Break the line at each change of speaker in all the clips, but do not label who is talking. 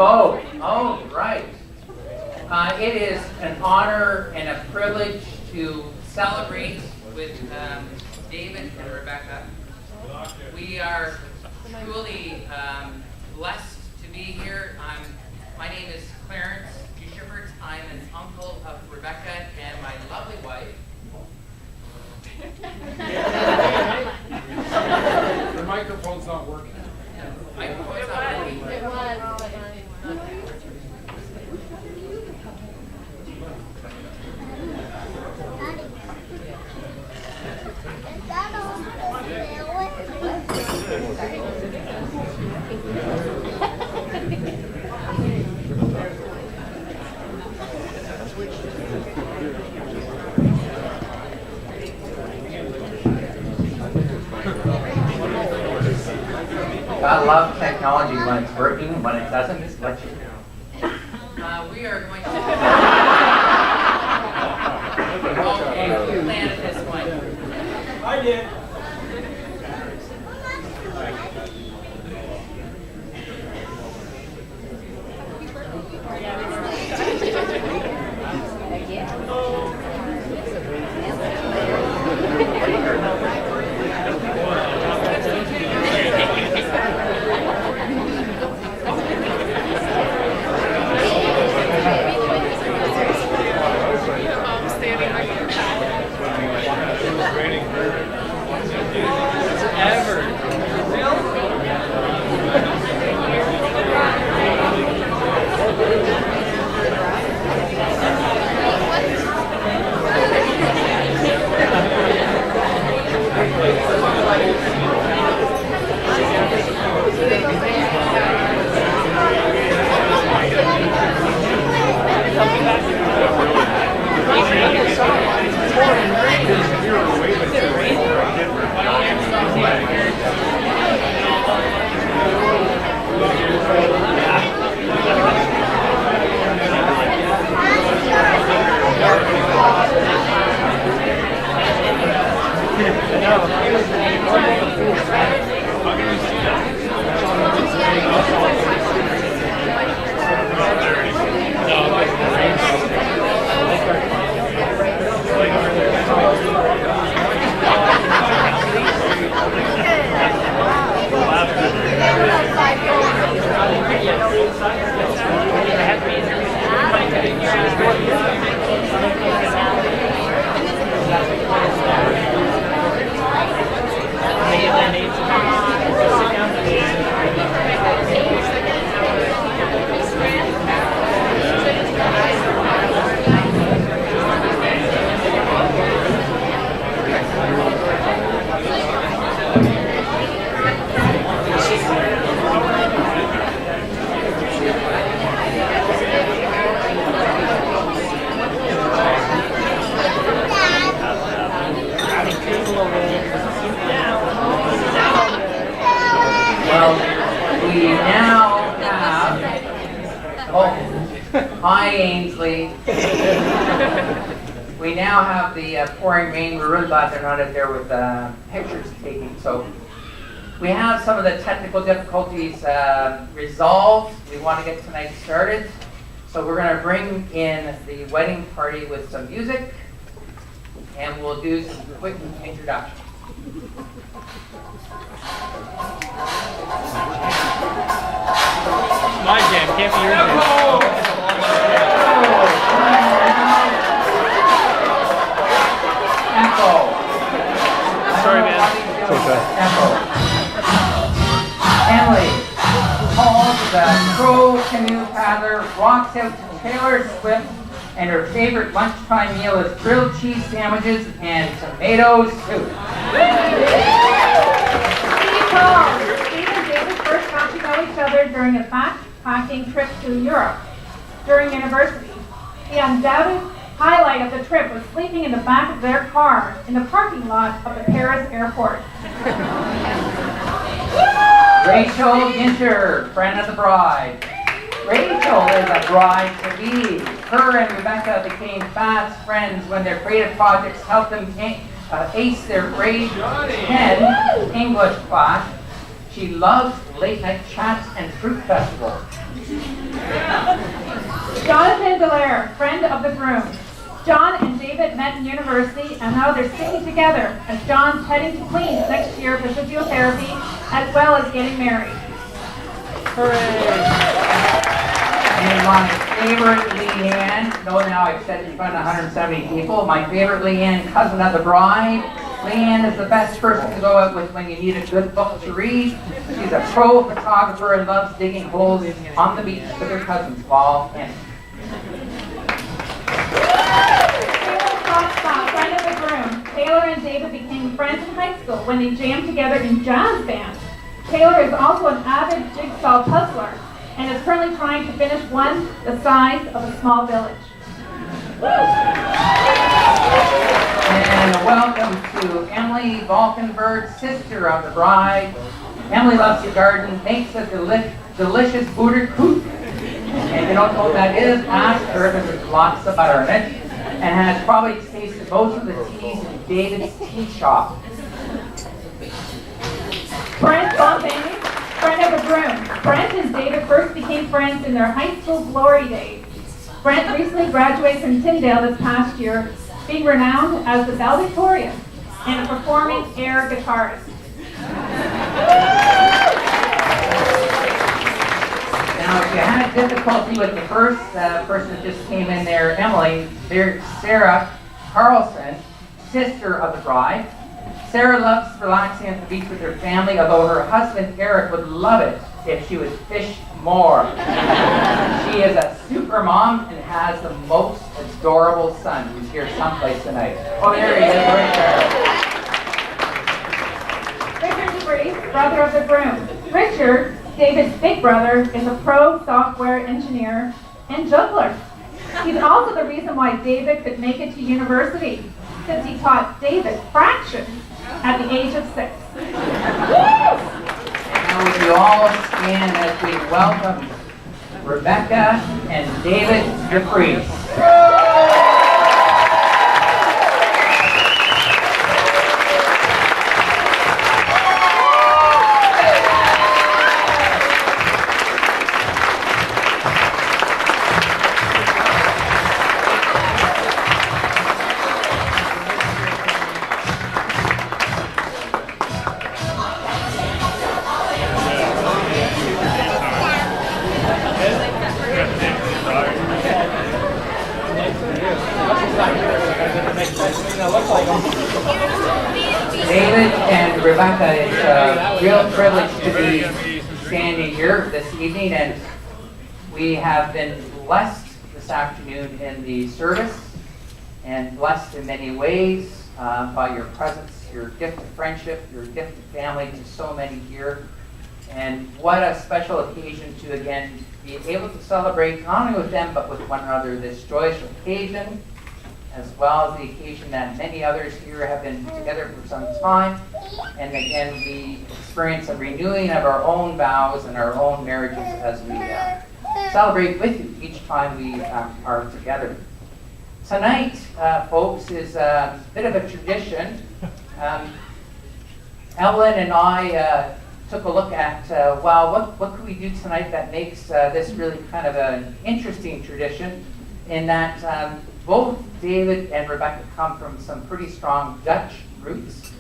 both. Oh, right. It is an honor and a privilege to celebrate with David and Rebecca. We are truly blessed to be here. My name is Clarence G. Shepard. I'm an uncle of Rebecca and my lovely wife.
The microphone's not working.
Microphone's not working.
It was.
I love technology when it's working. When it doesn't, it's let you know. We are going to plan at this point.
I did.
Hi, Ainsley. We now have the pouring rain. We're really glad they're not out there with pictures taking. So we have some of the technical difficulties resolved. We want to get tonight started. So we're going to bring in the wedding party with some music, and we'll do some quick introductions.
My jam, can't be your jam.
Echo.
Sorry, man.
It's okay. Echo. Emily Paul, the Crow Canoe Paddler, walks out to Taylor Swift, and her favorite lunchtime meal is grilled cheese sandwiches and tomato soup.
Steve and David first got to know each other during a backpacking trip to Europe during university. The undoubted highlight of the trip was sleeping in the back of their car in the parking lot of the Paris airport.
Rachel Ginter, friend of the bride. Rachel is a bride-to-be. Her and Rebecca became fast friends when their creative projects helped them ace their grade 10 English class. She loves late-night chats and fruit festivals.
Jonathan Dallaire, friend of the groom. John and David met in university, and now they're sticking together as John's heading to Queens next year for physiotherapy, as well as getting married.
And my favorite Leanne, no, now I've said it in front of 170 people, my favorite Leanne, cousin of the bride. Leanne is the best person to go out with when you need a good book to read. She's a pro photographer and loves digging holes on the beach with her cousins, Paul and
Friend of the groom. Taylor and David became friends in high school when they jammed together in jazz band. Taylor is also an avid jigsaw puzzler and is currently trying to finish one the size of a small village.
And welcome to Emily Valkenberg, sister of the bride. Emily loves the garden, makes a delicious butterkuchen. And if you don't know what that is, ask her, because there's lots of butter in it. And has probably tasted most of the teas in David's tea shop.
Brent Bonfaney, friend of the groom. Brent and David first became friends in their high school glory days. Brent recently graduated from Tyndale this past year, being renowned as the valedictorian and a performing air guitarist.
Now, if you had difficulty with the first person that just came in there, Emily, there's Sarah Carlson, sister of the bride. Sarah loves relaxing at the beach with her family, although her husband Eric would love it if she would fish more. She is a super mom and has the most adorable son who's here someplace tonight. Oh, there he is, right there.
Richard DeVries, brother of the groom. Richard, David's big brother, is a pro software engineer and juggler. He's also the reason why David could make it to university, since he taught David fractions at the age of 6.
Now would you all stand as we welcome Rebecca and David DeVries. David and Rebecca, it's a real privilege to be standing here this evening, and we have been blessed this afternoon in the service, and blessed in many ways by your presence, your gift of friendship, your gift of family to so many here. And what a special occasion to again be able to celebrate not only with them but with one another this joyous occasion, as well as the occasion that many others here have been together for some time. And again, we experience a renewing of our own vows and our own marriages as we celebrate with you each time we are together. Tonight, folks, is a bit of a tradition. Evelyn and I took a look at, what could we do tonight that makes this really kind of an interesting tradition, in that both David and Rebecca come from some pretty strong Dutch roots.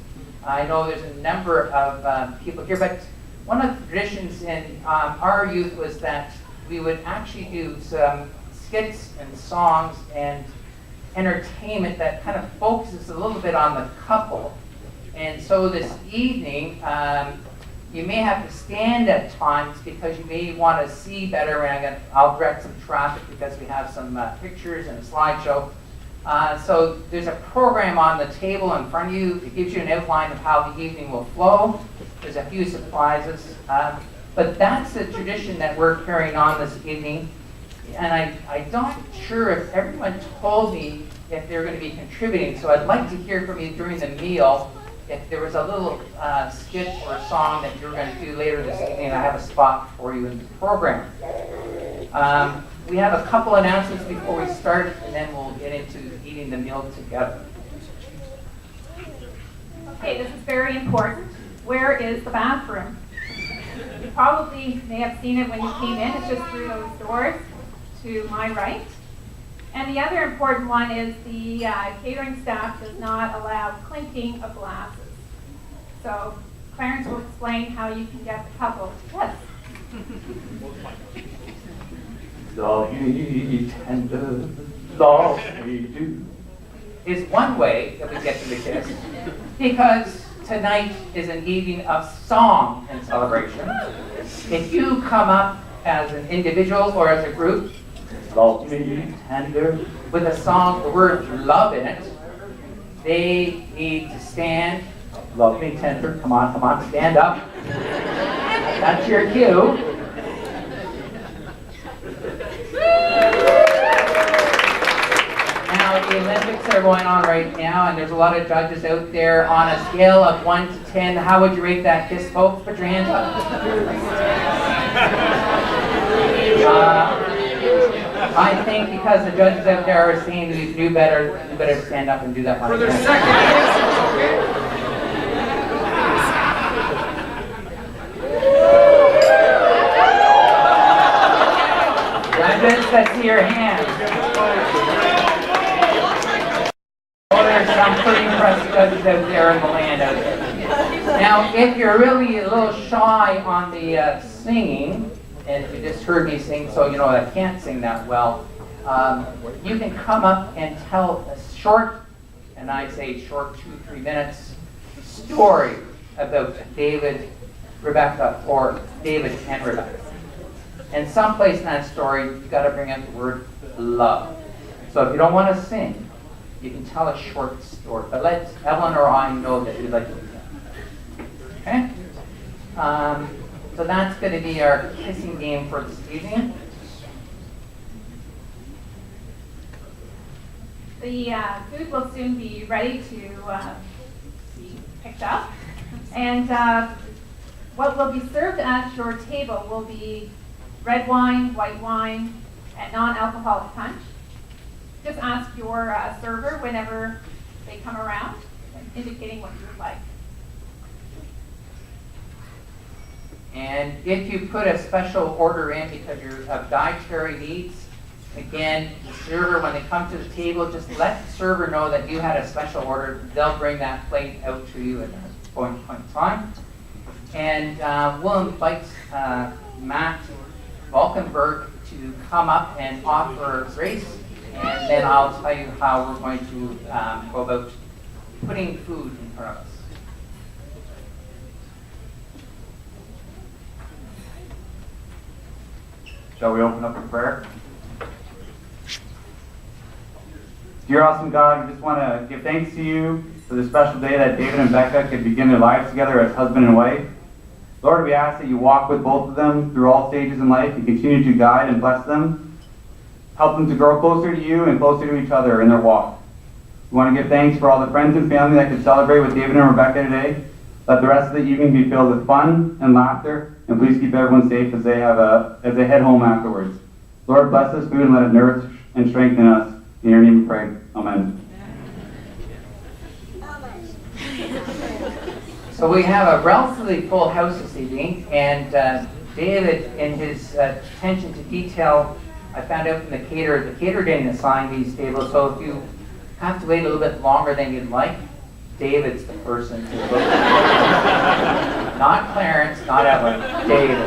I know there's a number of people here, but one of the traditions in our youth was that we would actually do some skits and songs and entertainment that kind of focuses a little bit on the couple. And so this evening, you may have to stand at times because you may want to see better, and I'll direct some traffic because we have some pictures and a slideshow. So there's a program on the table in front of you. It gives you an outline of how the evening will flow. There's a few surprises. But that's the tradition that we're carrying on this evening. And I'm not sure if everyone told me if they're going to be contributing, so I'd like to hear from you during the meal if there was a little skit or a song that you're going to do later this evening. I have a spot for you in the program. We have a couple announcements before we start, and then we'll get into eating the meal together.
Okay, this is very important. Where is the bathroom? You probably may have seen it when you came in. It's just through those doors to my right. And the other important one is the catering staff does not allow clinking of glasses. So Clarence will explain how you can get the couple. Yes.
Love me tender, love me do,
is one way that we get to the kiss, because tonight is an evening of song and celebration. If you come up as an individual or as a group,
love me tender.
with a song, the word love in it, they need to stand.
Love me tender.
Come on, stand up. That's your cue. Now, the Olympics are going on right now, and there's a lot of judges out there. On a scale of 1 to 10, how would you rate that kiss, folks? Put your hands up. I think because the judges out there are saying you do better, you better stand up and do that.
For their second kiss, okay?
Judges, let's see your hands. Oh, there's some pretty impressive judges out there in the land out there. Now, if you're really a little shy on the singing, and you just heard me sing, so you know I can't sing that well, you can come up and tell a short, and I say short 2-3 minutes, story about David, Rebecca, or David and Rebecca. And someplace in that story, you've got to bring out the word love. So if you don't want to sing, you can tell a short story. But let Evelyn or I know that you'd like to do that. Okay? So that's going to be our kissing game for this evening.
The food will soon be ready to be picked up. And what will be served at your table will be red wine, white wine, and non-alcoholic punch. Just ask your server whenever they come around, indicating what you would like.
And if you put a special order in because you have dietary needs, again, the server, when they come to the table, just let the server know that you had a special order. They'll bring that plate out to you at that point in time. And we'll invite Matt Valkenberg to come up and offer grace, and then I'll tell you how we're going to go about putting food in front of us.
Shall we open up in prayer? Dear awesome God, we just want to give thanks to you for the special day that David and Becca could begin their lives together as husband and wife. Lord, we ask that you walk with both of them through all stages in life and continue to guide and bless them. Help them to grow closer to you and closer to each other in their walk. We want to give thanks for all the friends and family that could celebrate with David and Rebecca today. Let the rest of the evening be filled with fun and laughter, and please keep everyone safe as they head home afterwards. Lord, bless this food and let it nourish and strengthen us. In your name we pray. Amen.
So we have a relatively full house this evening, and David, in his attention to detail, I found out from the caterer didn't assign these tables, so if you have to wait a little bit longer than you'd like, David's the person to look at. Not Clarence, not Evelyn, David.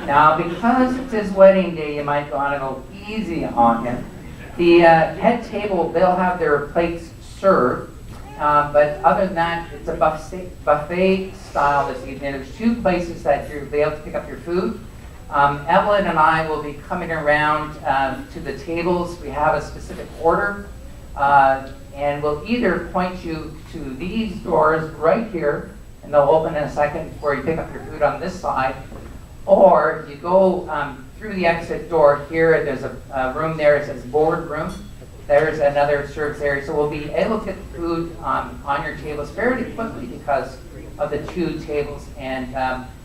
Now, because it's his wedding day, you might want to go easy on him. The head table, they'll have their plates served. But other than that, it's a buffet style this evening. There's 2 places that you'll be able to pick up your food. Evelyn and I will be coming around to the tables. We have a specific order, and we'll either point you to these doors right here, and they'll open in a second before you pick up your food on this side, or you go through the exit door here. There's a room there. It says board room. There's another service area, so we'll be able to get the food on your tables fairly quickly because of the 2 tables. And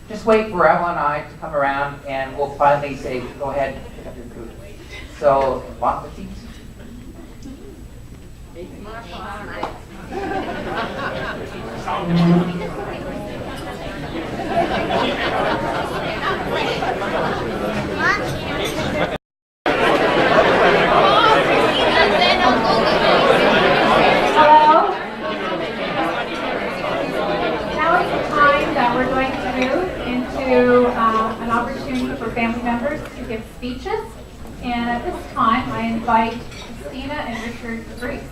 just wait for Evelyn and I to come around, and we'll finally say, go ahead and pick up your food. So, bon appetit.
Hello? Now is the time that we're going to move into an opportunity for family members to give speeches. And at this time, I invite Christina and Richard Reese.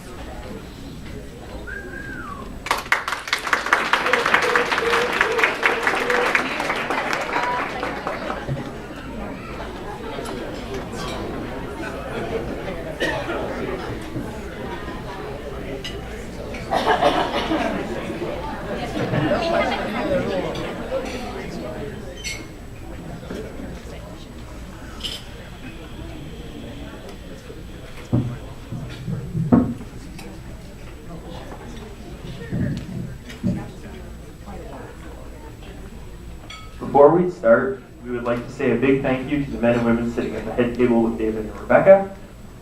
Before we start, we would like to say a big thank you to the men and women sitting at the head table with David and Rebecca.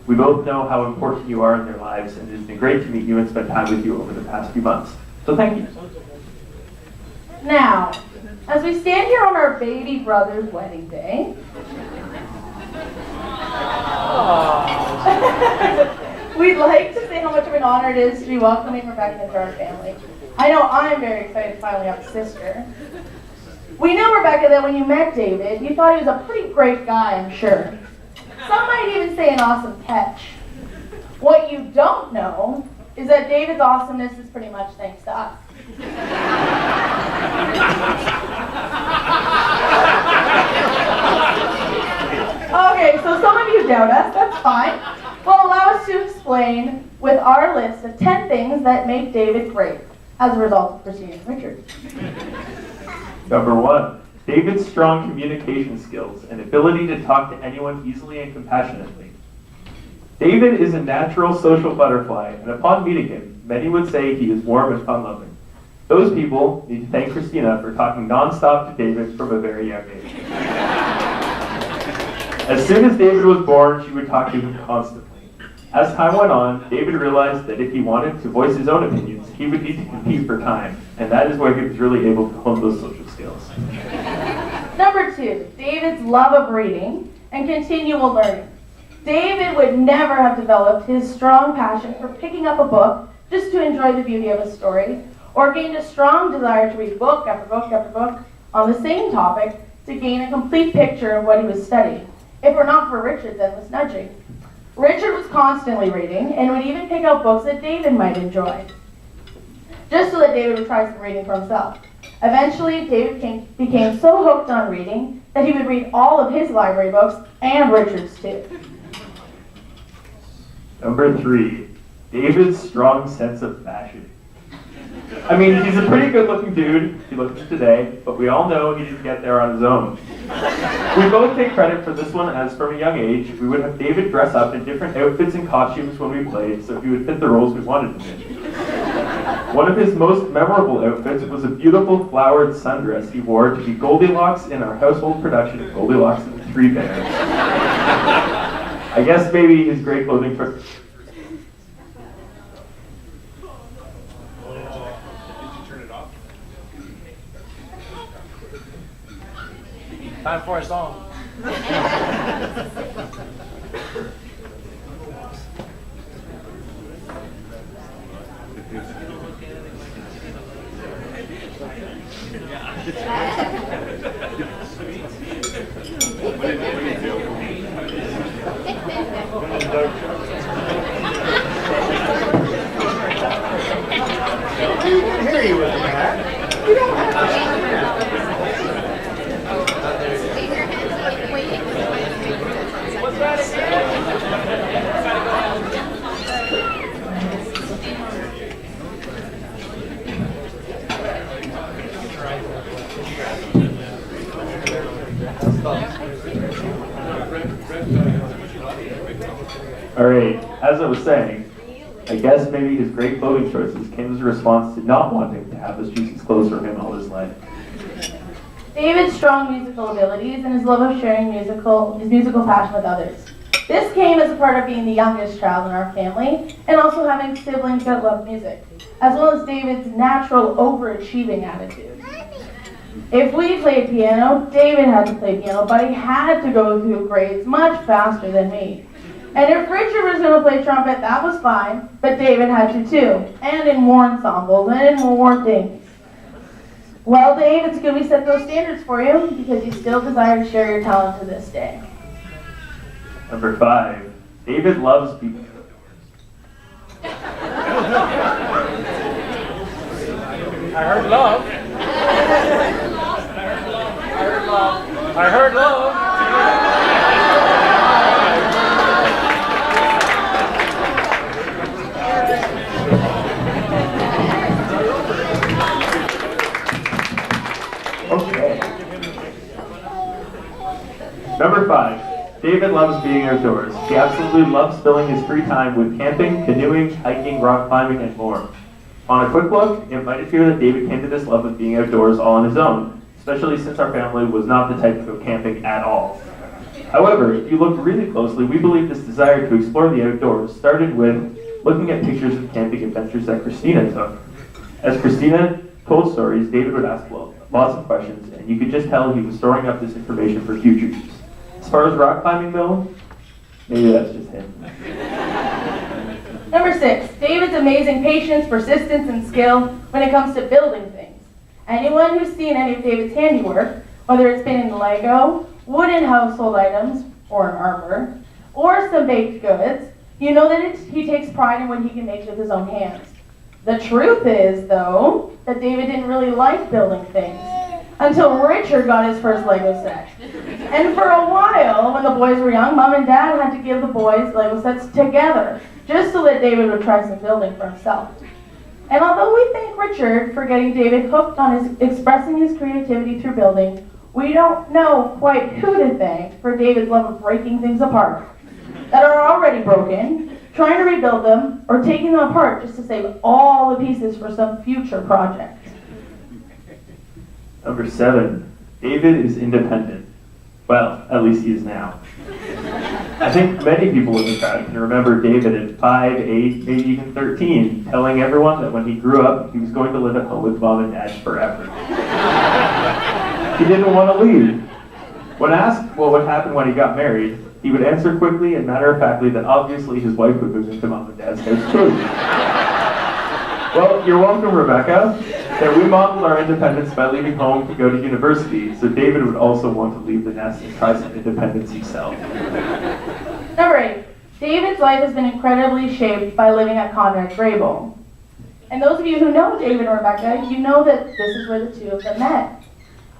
We both know how important you are in their lives, and it has been great to meet you and spend time with you over the past few months. So thank you.
Now, as we stand here on our baby brother's wedding day, we'd like to say how much of an honor it is to be welcoming Rebecca into our family. I know I'm very excited to finally have a sister. We know, Rebecca, that when you met David, you thought he was a pretty great guy, I'm sure. Some might even say an awesome catch. What you don't know is that David's awesomeness is pretty much thanks to us. Okay, so some of you doubt us, that's fine. Well, allow us to explain with our list of 10 things that make David great as a result of pursuing Richard.
Number 1, David's strong communication skills and ability to talk to anyone easily and compassionately. David is a natural social butterfly, and upon meeting him, many would say he is warm and fun-loving. Those people need to thank Christina for talking nonstop to David from a very young age. As soon as David was born, she would talk to him constantly. As time went on, David realized that if he wanted to voice his own opinions, he would need to compete for time, and that is where he was really able to hone those social skills.
Number 2, David's love of reading and continual learning. David would never have developed his strong passion for picking up a book just to enjoy the beauty of a story, or gained a strong desire to read book after book after book on the same topic to gain a complete picture of what he was studying, if it were not for Richard's endless nudging. Richard was constantly reading and would even pick out books that David might enjoy, just so that David would try some reading for himself. Eventually, David became so hooked on reading that he would read all of his library books and Richard's too.
Number 3, David's strong sense of fashion. I mean, he's a pretty good-looking dude, if you look at him today, but we all know he didn't get there on his own. We both take credit for this one, as from a young age, we would have David dress up in different outfits and costumes when we played, so he would fit the roles we wanted him in. One of his most memorable outfits was a beautiful flowered sundress he wore to be Goldilocks in our household production of Goldilocks and the Three Bears. I guess maybe his great clothing for...
Time for a song.
Here you with that. You don't have to.
What's that again?
All right, as I was saying, I guess maybe his great clothing choices came as a response to not wanting to have us choose his clothes for him all his life.
David's strong musical abilities and his love of sharing his musical passion with others. This came as a part of being the youngest child in our family and also having siblings that love music, as well as David's natural overachieving attitude. If we played piano, David had to play piano, but he had to go through grades much faster than me. And if Richard was going to play trumpet, that was fine, but David had to too, and in more ensembles, and in more things. Well, Dave, it's good we set those standards for you, because you still desire to share your talent to this day.
Number 5, David loves being
I heard love. I heard love.
Okay. Number 5, David loves being outdoors. He absolutely loves filling his free time with camping, canoeing, hiking, rock climbing, and more. On a quick look, it might appear that David came to this love of being outdoors all on his own, especially since our family was not the type to go camping at all. However, if you look really closely, we believe this desire to explore the outdoors started with looking at pictures of camping adventures that Christina took. As Christina told stories, David would ask lots of questions, and you could just tell he was storing up this information for future use. As far as rock climbing though, maybe that's just him.
Number 6, David's amazing patience, persistence, and skill when it comes to building things. Anyone who's seen any of David's handiwork, whether it's been in Lego, wooden household items, or an arbor, or some baked goods, you know that he takes pride in what he can make with his own hands. The truth is, though, that David didn't really like building things until Richard got his first Lego set. And for a while, when the boys were young, Mom and Dad had to give the boys Lego sets together, just so that David would try some building for himself. And although we thank Richard for getting David hooked on expressing his creativity through building, we don't know quite who to thank for David's love of breaking things apart that are already broken, trying to rebuild them, or taking them apart just to save all the pieces for some future project.
Number 7, David is independent. Well, at least he is now. I think many people in the crowd can remember David at 5, 8, maybe even 13, telling everyone that when he grew up, he was going to live at home with Mom and Dad forever. He didn't want to leave. When asked what would happen when he got married, he would answer quickly and matter-of-factly that obviously his wife would move into Mom and Dad's house too. Well, you're welcome, Rebecca. That we modeled our independence by leaving home to go to university, so David would also want to leave the nest and try some independence himself.
Number 8, David's life has been incredibly shaped by living at Conrad Grable. And those of you who know David and Rebecca, you know that this is where the two of them met.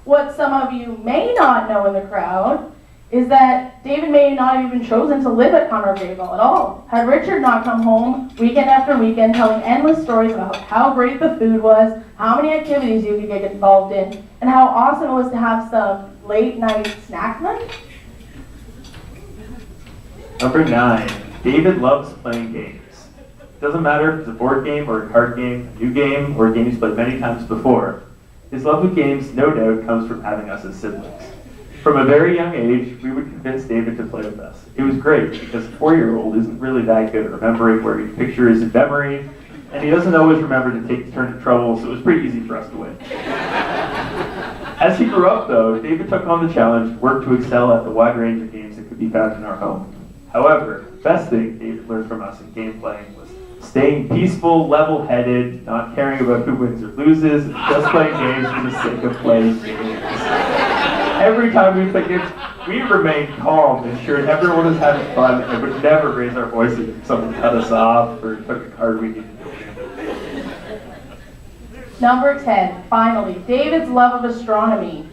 What some of you may not know in the crowd is that David may not have even chosen to live at Conrad Grable at all. Had Richard not come home weekend after weekend telling endless stories about how great the food was, how many activities you could get involved in, and how awesome it was to have some late night snack night?
Number 9, David loves playing games. It doesn't matter if it's a board game or a card game, a new game, or a game he's played many times before. His love of games, no doubt, comes from having us as siblings. From a very young age, we would convince David to play with us. It was great because a 4-year-old isn't really that good at remembering where each picture is in memory, and he doesn't always remember to take the turn of trouble, so it was pretty easy for us to win. As he grew up, though, David took on the challenge to work to excel at the wide range of games that could be found in our home. However, the best thing David learned from us in game playing was staying peaceful, level-headed, not caring about who wins or loses, and just playing games for the sake of playing games. Every time we played games, we remained calm, ensured everyone was having fun, and would never raise our voices if someone cut us off or took a card we needed to win.
Number 10, finally, David's love of astronomy.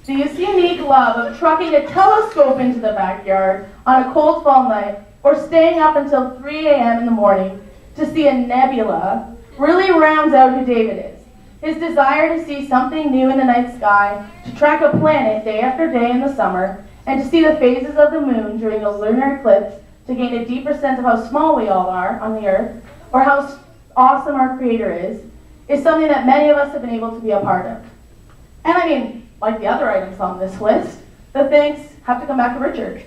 The unique love of trucking a telescope into the backyard on a cold fall night, or staying up until 3 a.m. in the morning to see a nebula, really rounds out who David is. His desire to see something new in the night sky, to track a planet day after day in the summer, and to see the phases of the moon during a lunar eclipse to gain a deeper sense of how small we all are on the earth, or how awesome our Creator is something that many of us have been able to be a part of. And I mean, like the other items on this list, the thanks have to come back to Richard.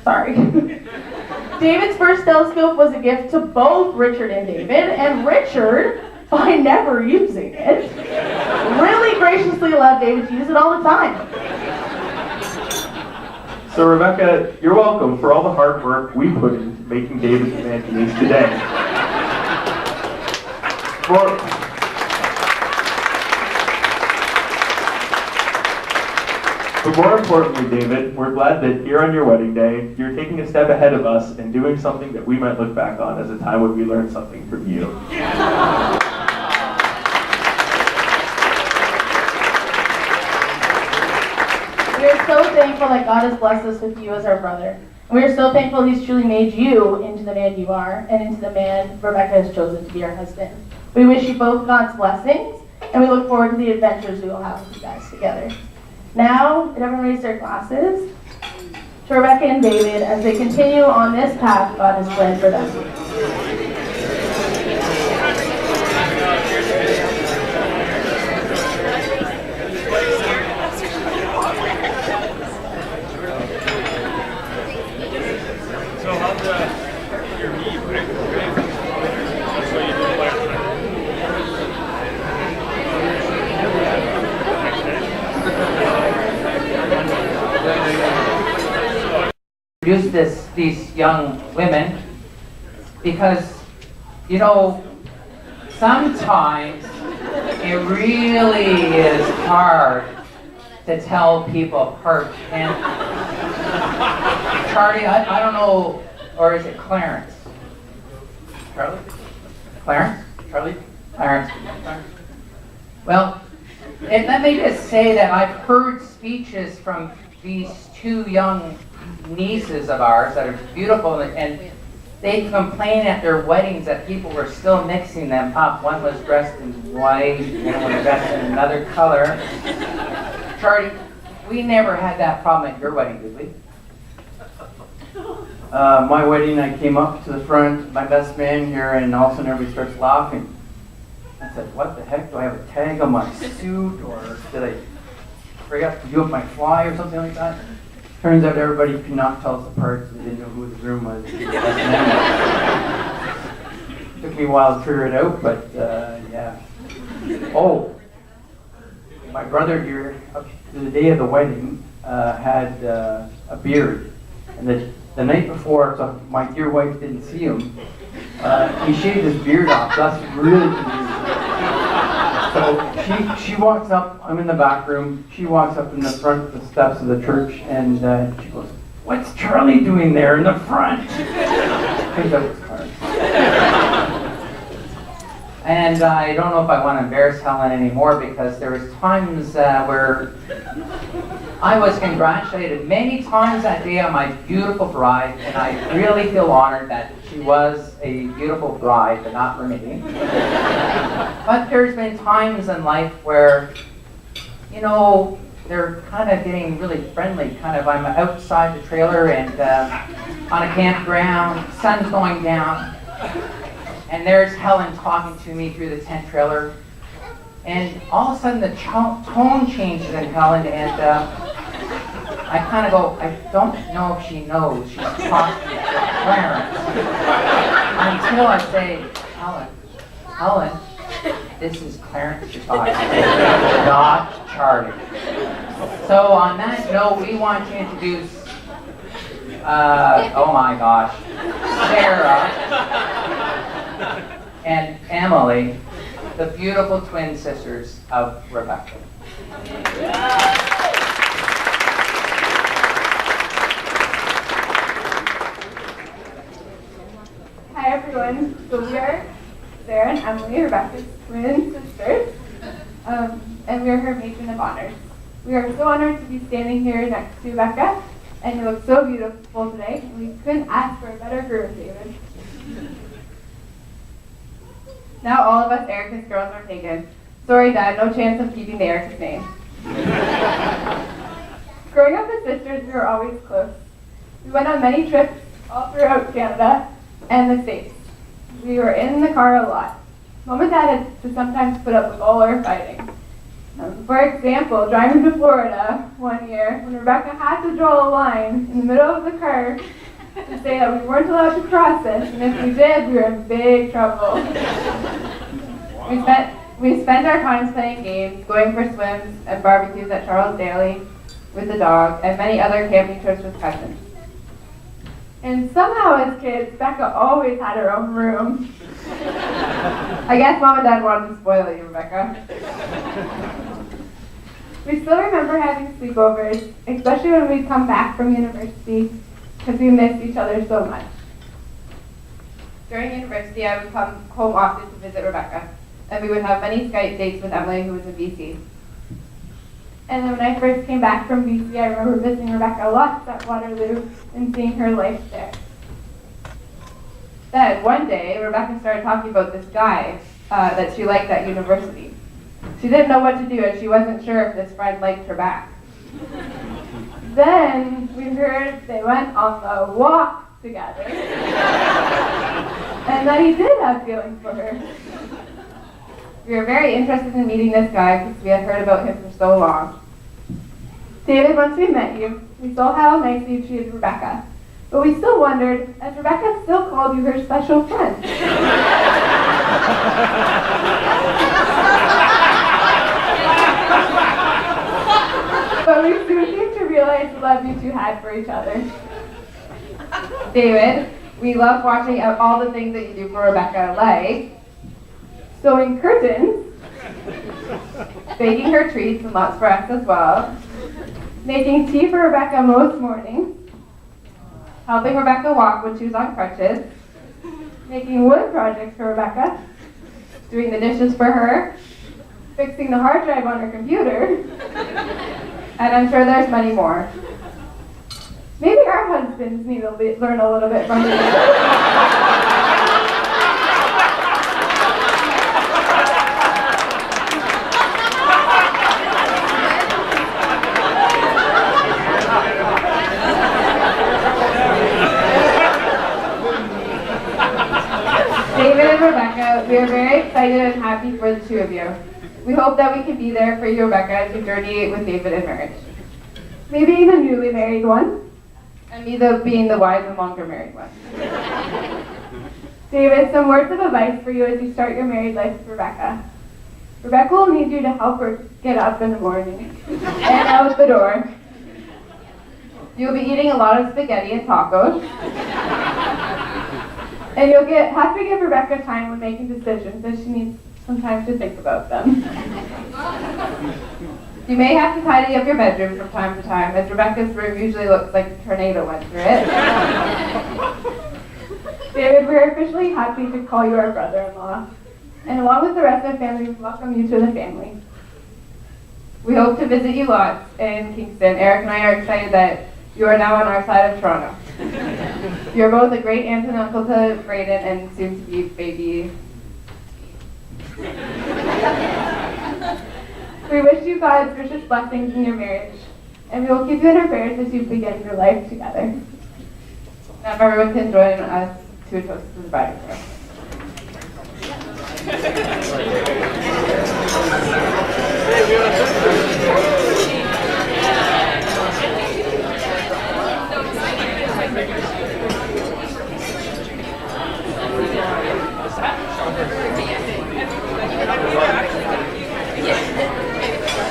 Sorry. David's first telescope was a gift to both Richard and David, and Richard by never using it, really graciously allowed David to use it all the time.
So Rebecca, you're welcome for all the hard work we put into making David the man he is today. But more importantly, David, we're glad that here on your wedding day, you're taking a step ahead of us and doing something that we might look back on as a time when we learned something from you.
We are so thankful that God has blessed us with you as our brother. And we are so thankful He's truly made you into the man you are and into the man Rebecca has chosen to be our husband. We wish you both God's blessings, and we look forward to the adventures we will have with you guys together. Now, did everyone raise their glasses? To Rebecca and David as they continue on this path God has planned for them.
Introduce these young women because, you know, sometimes it really is hard to tell people apart. And Charlie, I don't know, or is it Clarence? Charlie? Clarence? Charlie? Clarence? Well, let me just say that I've heard speeches from these two young nieces of ours that are beautiful, and they complain at their weddings that people were still mixing them up. One was dressed in white, and one was dressed in another color. Charlie, we never had that problem at your wedding, did we?
My wedding, I came up to the front, my best man here, and all of a sudden everybody starts laughing. I said, what the heck, do I have a tag on my suit, or did I forget to do up my fly or something like that? Turns out everybody could not tell us apart, so they didn't know who the groom was. Took me a while to figure it out, but yeah. Oh, my brother here, up to the day of the wedding, had a beard. And the night before, so my dear wife didn't see him, he shaved his beard off. So that's really confusing. So she walks up, I'm in the back room, she walks up in the front of the steps of the church, and she goes, what's Charlie doing there in the front? I think that was Clarence.
And I don't know if I want to embarrass Helen anymore, because there was times where I was congratulated many times that day on my beautiful bride, and I really feel honored that she was a beautiful bride, but not for me. But there's been times in life where, you know, they're kind of getting really friendly. I'm outside the trailer and on a campground, sun's going down, and there's Helen talking to me through the tent trailer. And all of a sudden the tone changes in Helen, and I kind of go, I don't know if she knows she's talking to Clarence. Until I say, Helen, this is Clarence you're talking to, not Charlie. So on that note, we want to introduce, oh my gosh, Sarah and Emily, the beautiful twin sisters of Rebecca.
Hi everyone, so we are Sarah and Emily, Rebecca's twin sisters, and we are her matron of honors. We are so honored to be standing here next to Rebecca, and you look so beautiful today, and we couldn't ask for a better groom, David. Now all of us Erica's girls are taken. Sorry Dad, no chance of keeping the Erica's name. Growing up as sisters, we were always close. We went on many trips all throughout Canada and the States. We were in the car a lot. Mom and Dad had to sometimes put up with all our fighting. For example, driving to Florida one year, when Rebecca had to draw a line in the middle of the car to say that we weren't allowed to cross it, and if we did, we were in big trouble. We spent our time playing games, going for swims and barbecues at Charles Daly with the dog, and many other camping trips with cousins. And somehow as kids, Becca always had her own room. I guess Mom and Dad wanted to spoil you, Rebecca. We still remember having sleepovers, especially when we'd come back from university, because we missed each other so much. During university, I would come home often to visit Rebecca, and we would have many Skype dates with Emily, who was in BC. And then when I first came back from BC, I remember visiting Rebecca lots at Waterloo and seeing her life there. Then one day, Rebecca started talking about this guy that she liked at university. She didn't know what to do, and she wasn't sure if this friend liked her back. Then we heard they went on the walk together, and that he did have feelings for her. We were very interested in meeting this guy because we had heard about him for so long. David, once we met you, we saw how nicely you treated Rebecca, but we still wondered, as Rebecca still called you her special friend. But we soon came to realize the love you two had for each other. David, we love watching all the things that you do for Rebecca, like sewing curtains, baking her treats and lots for us as well, making tea for Rebecca most mornings, helping Rebecca walk when she was on crutches, making wood projects for Rebecca, doing the dishes for her, fixing the hard drive on her computer, and I'm sure there's many more. Maybe our husbands need to learn a little bit from you. David and Rebecca, we are very excited and happy for the two of you. We hope that we can be there for you, Rebecca, as you journey with David in marriage. Maybe the newly married one, and me being the wise and longer married one. David, some words of advice for you as you start your married life with Rebecca. Rebecca will need you to help her get up in the morning and out the door. You'll be eating a lot of spaghetti and tacos. And you'll have to give Rebecca time when making decisions, as she needs some time to think about them. You may have to tidy up your bedroom from time to time, as Rebecca's room usually looks like a tornado went through it. David, we're officially happy to call you our brother-in-law, and along with the rest of the family, we welcome you to the family. We hope to visit you lots in Kingston. Eric and I are excited that you are now on our side of Toronto. You're both a great aunt and uncle to Brayden and soon-to-be baby. We wish you God's richest blessings in your marriage, and we will keep you in our prayers as you begin your life together. Now, if everyone can join us to a toast to the bride and groom.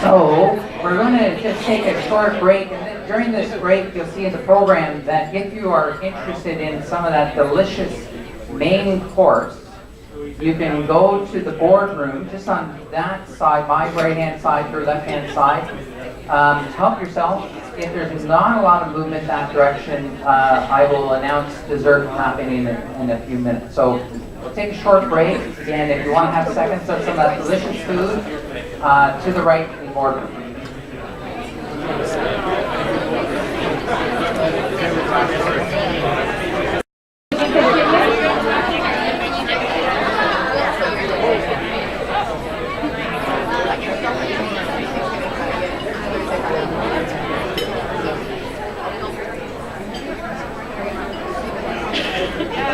So, we're going to just take a short break, and then during this break, you'll see in the program that if you are interested in some of that delicious main course, you can go to the boardroom just on that side, my right-hand side, your left-hand side. Help yourself. If there's not a lot of movement that direction, I will announce dessert happening in a few minutes. So, we'll take a short break. Again, if you want to have seconds of some of that delicious food, to the right in the boardroom.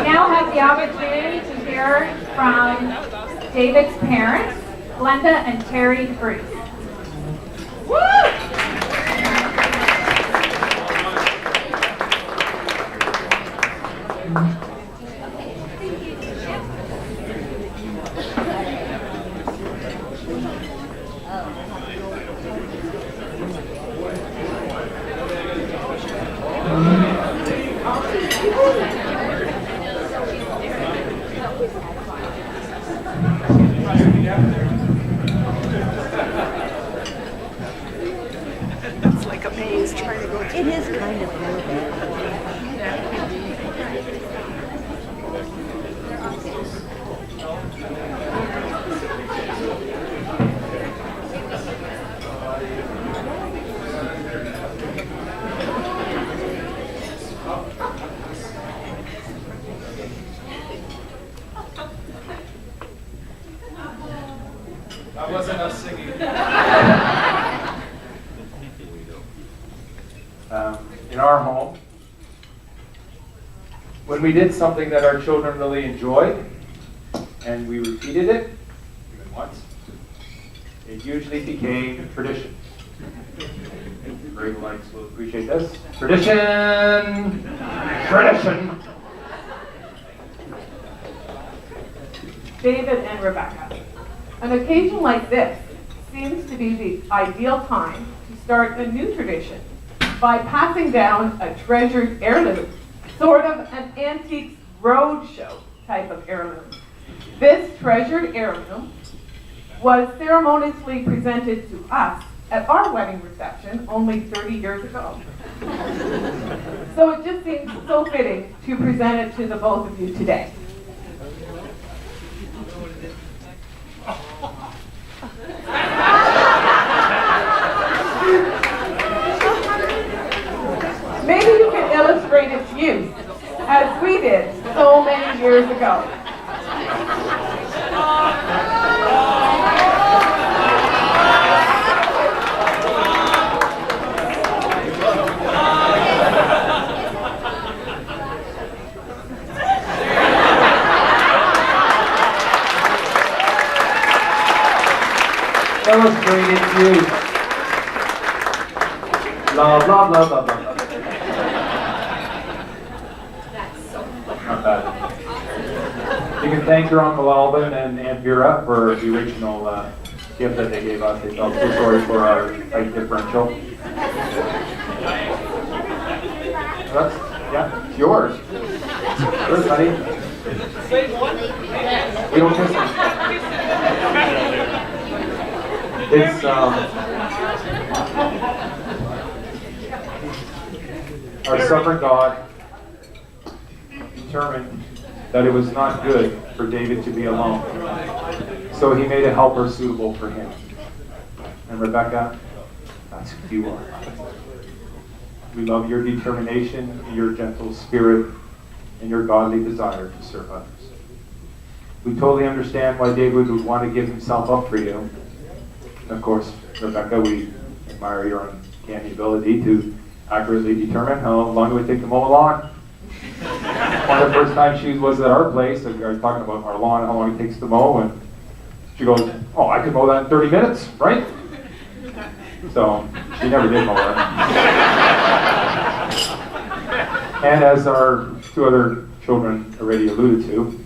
Now have the opportunity to hear from David's parents, Glenda and Terry Bruce. Woo!
It's like a maze trying to go. It is kind of a little bit.
That wasn't us singing.
In our home, when we did something that our children really enjoyed, and we repeated it, even once, it usually became tradition. Greg likes will appreciate this. Tradition! Tradition!
David and Rebecca. An occasion like this seems to be the ideal time to start a new tradition by passing down a treasured heirloom, sort of an antiques roadshow type of heirloom. This treasured heirloom was ceremoniously presented to us at our wedding reception only 30 years ago. So it just seems so fitting to present it to the both of you today. Maybe you can illustrate its use, as we did so many years ago.
Illustrate its use. Love, love, love, love, love. Not bad. You can thank your Uncle Alvin and Aunt Vera for the original gift that they gave us. They felt so sorry for our height differential. That's, yeah, it's yours. Yours, buddy. We don't kiss them. It's, our sovereign God determined that it was not good for David to be alone. So he made a helper suitable for him. And Rebecca, that's who you are. We love your determination, your gentle spirit, and your godly desire to serve others. We totally understand why David would want to give himself up for you. And of course, Rebecca, we admire your uncanny ability to accurately determine how long it would take to mow a lawn. One of the first time she was at our place, I was talking about our lawn, how long it takes to mow, and she goes, oh, I could mow that in 30 minutes, right? So, she never did mow it. And as our two other children already alluded to,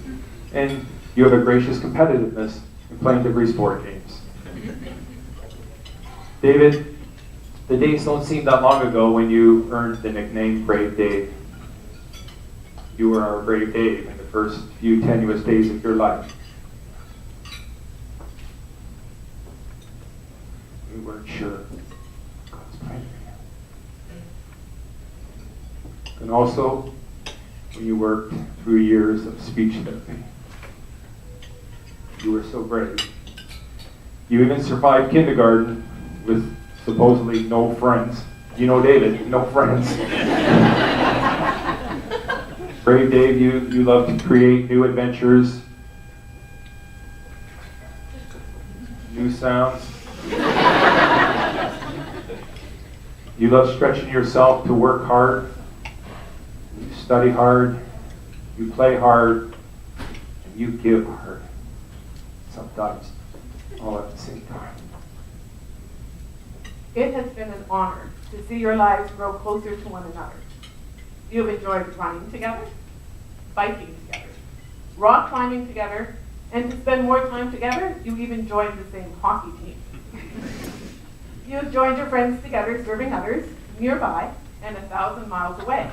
and you have a gracious competitiveness in playing different sport games. David, the days don't seem that long ago when you earned the nickname Brave Dave. You were our brave Dave in the first few tenuous days of your life. We weren't sure God's plan for you. And also, when you worked through years of speech therapy, you were so brave. You even survived kindergarten with supposedly no friends. You know David, no friends. Brave Dave, you love to create new adventures, new sounds. You love stretching yourself to work hard. You study hard, you play hard, and you give hard. Sometimes all at the same time.
It has been an honor to see your lives grow closer to one another. You have enjoyed running together, biking together, rock climbing together, and to spend more time together, you even joined the same hockey team. You have joined your friends together serving others nearby and 1,000 miles away.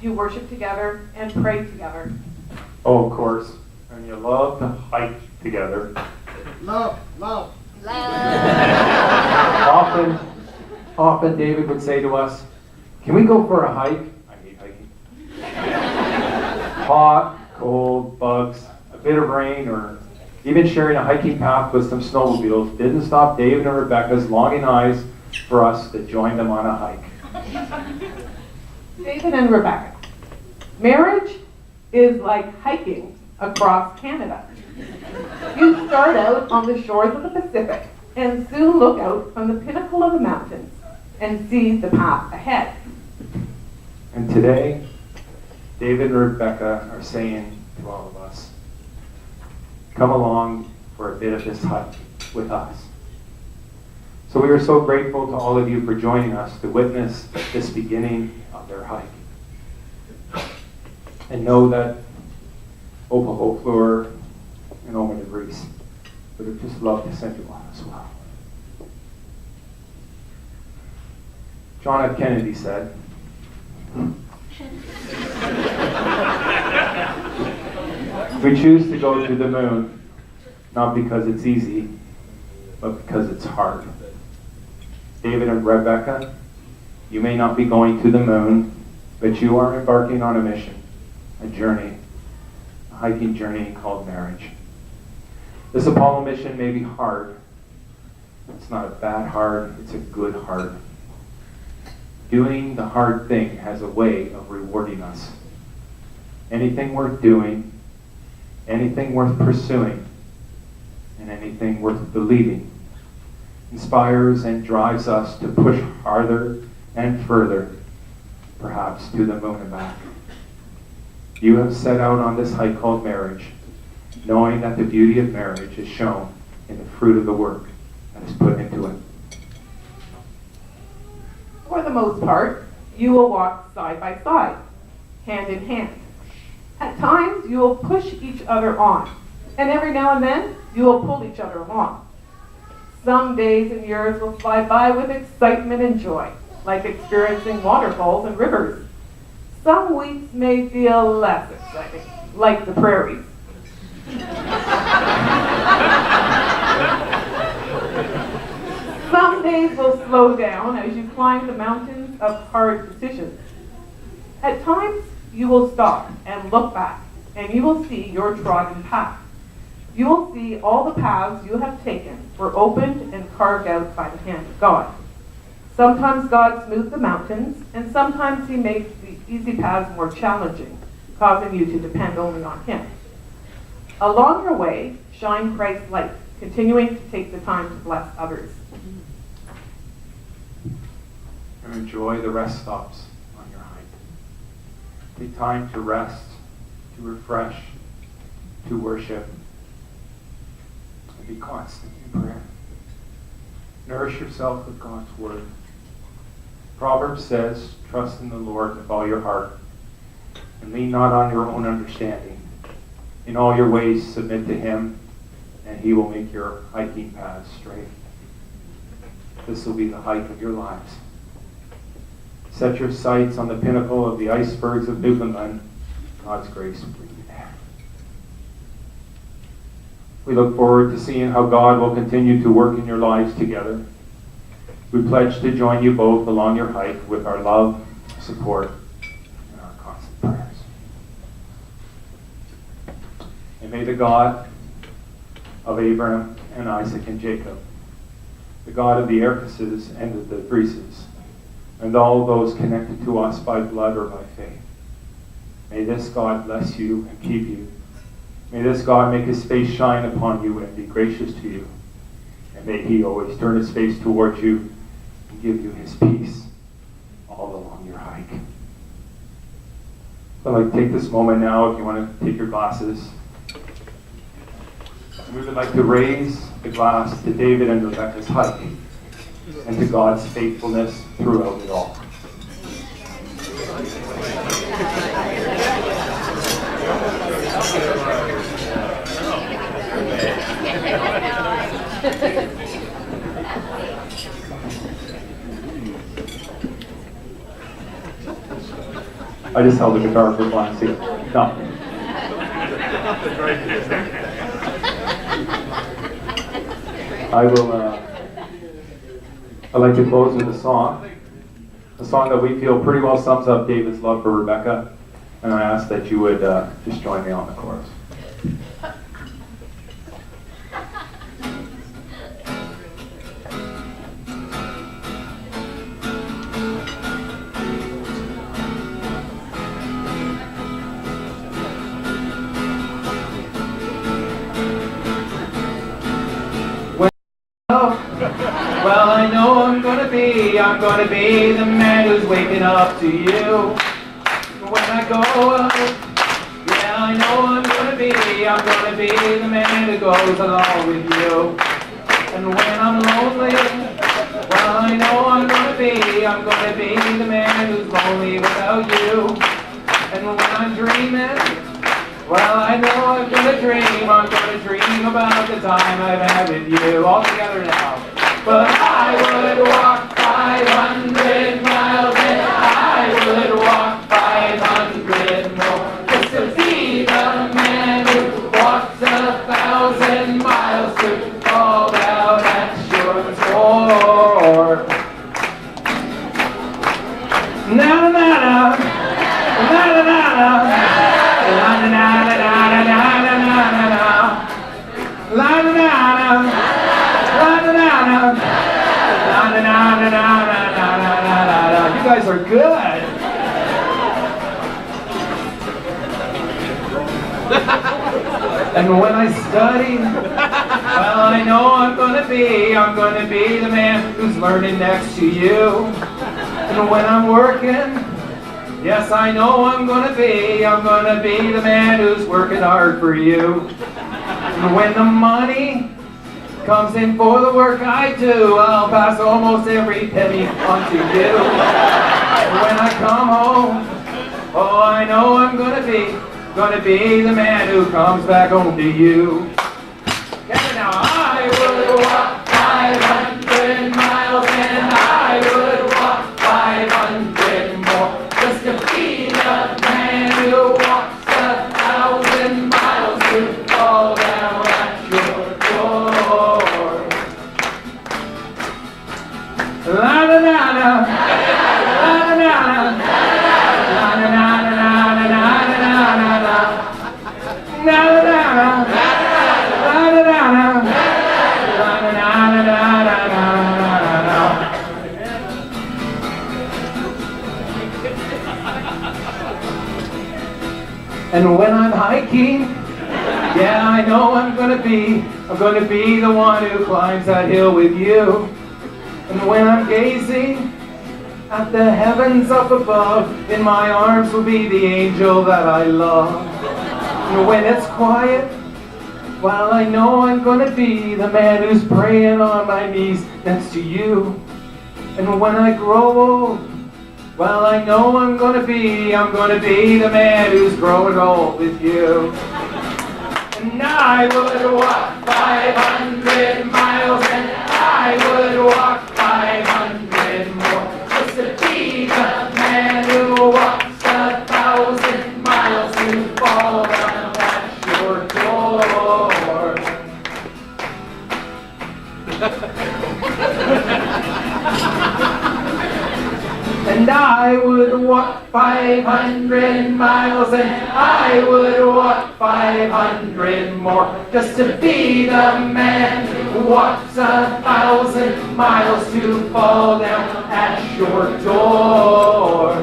You worship together and pray together.
Oh, of course. And you love to hike together.
Love, love.
Often David would say to us, "Can we go for a hike?" I hate hiking. Hot, cold, bugs, a bit of rain, or even sharing a hiking path with some snowmobiles didn't stop David and Rebecca's longing eyes for us to join them on a hike.
David and Rebecca. Marriage is like hiking across Canada. You start out on the shores of the Pacific and soon look out from the pinnacle of the mountains and see the path ahead.
And today, David and Rebecca are saying to all of us, come along for a bit of this hike with us. So we are so grateful to all of you for joining us to witness this beginning of their hike. And know that Opa Hofleur and Oma de Vries would have just loved to send you on as well. John F. Kennedy said, "We choose to go to the moon, not because it's easy, but because it's hard." David and Rebecca, you may not be going to the moon, but you are embarking on a mission, a journey, a hiking journey called marriage. This Apollo mission may be hard. It's not a bad hard, it's a good hard. Doing the hard thing has a way of rewarding us. Anything worth doing, anything worth pursuing, and anything worth believing inspires and drives us to push harder and further, perhaps to the moon and back. You have set out on this hike called marriage, knowing that the beauty of marriage is shown in the fruit of the work that is put into it.
For the most part, you will walk side by side, hand in hand. At times, you will push each other on, and every now and then, you will pull each other along. Some days and years will fly by with excitement and joy, like experiencing waterfalls and rivers. Some weeks may feel less exciting, like the prairies. Some days will slow down as you climb the mountains of hard decisions. At times, you will stop and look back, and you will see your trodden path. You will see all the paths you have taken were opened and carved out by the hand of God. Sometimes God smoothed the mountains, and sometimes he made the easy paths more challenging, causing you to depend only on him. Along your way, shine Christ's light, continuing to take the time to bless others.
And enjoy the rest stops on your hike. Take time to rest, to refresh, to worship, and be constant in prayer. Nourish yourself with God's word. Proverbs says, trust in the Lord with all your heart, and lean not on your own understanding. In all your ways submit to him, and he will make your hiking paths straight. This will be the hike of your lives. Set your sights on the pinnacle of the icebergs of Newfoundland. God's grace will bring you there. We look forward to seeing how God will continue to work in your lives together. We pledge to join you both along your hike with our love, support, and our constant prayers. And may the God of Abraham and Isaac and Jacob, the God of the Erkeses and of the Vrieses, and all those connected to us by blood or by faith, may this God bless you and keep you. May this God make his face shine upon you and be gracious to you. And may he always turn his face towards you and give you his peace all along your hike. So I'd like to take this moment now, if you want to take your glasses. We would like to raise the glass to David and Rebecca's hike and to God's faithfulness throughout it all. I just held the guitar for Clancy. No. I will, I'd like to close with a song that we feel pretty well sums up David's love for Rebecca, and I ask that you would just join me on the chorus.
Well, I know I'm gonna be the man who's waking up to you. When I go out, yeah, I know I'm gonna be the man who goes along with you. And when I'm lonely, well, I know I'm gonna be the man who's lonely without you. And when I'm dreaming, well, I know I'm gonna dream about the time I've had with you. All together now. But I would walk 500 miles and I would walk 500 more just to be the man who walks 1,000 miles to fall down at your door. Na na na na na na na na na na na na na na na You guys are good. And when I study, well, I know I'm gonna be the man who's learning next to you. And when I'm working, yes, I know I'm gonna be the man who's working hard for you. And when the money comes in for the work I do, I'll pass almost every penny on to you. And when I come home, oh, I know I'm gonna be the man who comes back home to you. Yeah, now I would walk 500 miles and I would walk 500 more just to be the man who walks 1,000 miles to fall down at your door. La la la la, la la la la, la la la la la la. Na na na na na na na na. And when I'm hiking, yeah, I know I'm gonna be the one who climbs that hill with you. And when I'm gazing at the heavens up above, in my arms will be the angel that I love. And when it's quiet, well, I know I'm gonna be the man who's praying on my knees next to you. And when I grow old, well, I know I'm gonna be the man who's growing old with you. And I would walk 500 miles and I would walk 500 more just to be the man who walks 1,000 miles to fall down at your door. And I would walk 500 miles and I would walk 500 more just to be the man who walks 1,000 miles to fall down at your door.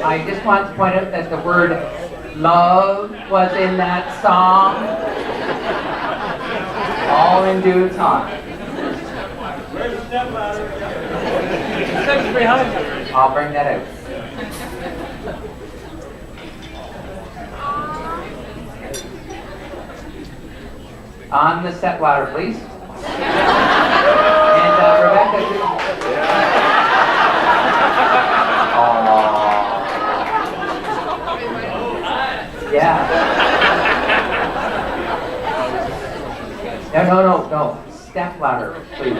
I just want to point out that the word love was in that song, all in due time. I'll bring that out. On the step ladder, please. And Rebecca.
platter, please.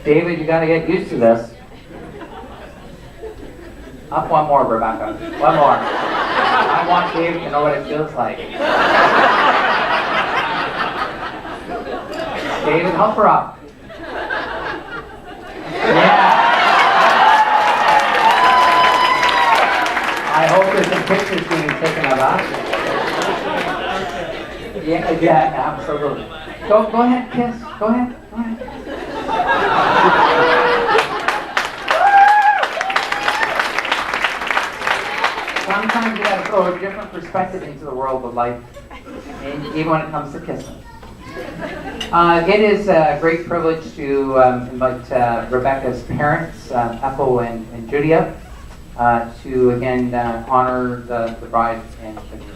David, you gotta get used to this. Up one more, Rebecca. One more. I want David to know what it feels like. David, help her up. Yeah. I hope there's some pictures being taken of us. Yeah, absolutely. Go ahead, kiss. Go ahead. Sometimes you gotta throw a different perspective into the world of life, and even when it comes to kissing. It is a great privilege to invite Rebecca's parents, Ethel and Julia, to again honor the bride and the groom.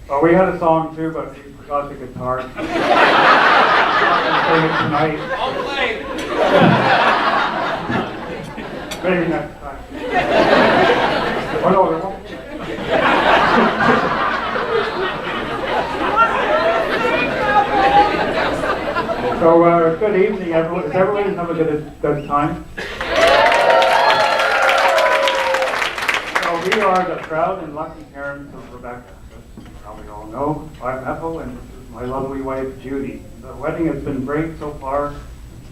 Well, we had a song too, but we forgot the guitar. I'm not going to sing it tonight.
I'll play.
Maybe next time. Oh no, there won't. So, good evening, everyone. Is everybody having a good time? So, we are the proud and lucky parents of Rebecca. We all know. I'm Ethel, and this is my lovely wife, Judy. The wedding has been great so far,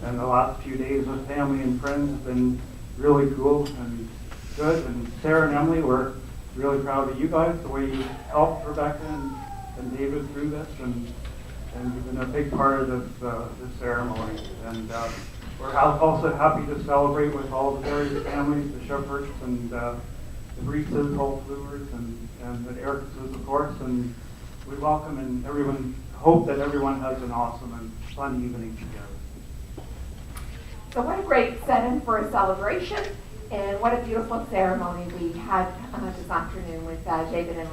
and the last few days with family and friends have been really cool and good. And Sarah and Emily, we're really proud of you guys, the way you helped Rebecca and David through this, and you've been a big part of this ceremony. And we're also happy to celebrate with all the various families, the Shepherds and the Reeses, Holtzlewers, and the Erickses, of course, and we welcome and hope that everyone has an awesome and fun evening together.
So what a great setting for a celebration, and what a beautiful ceremony we had this afternoon with David and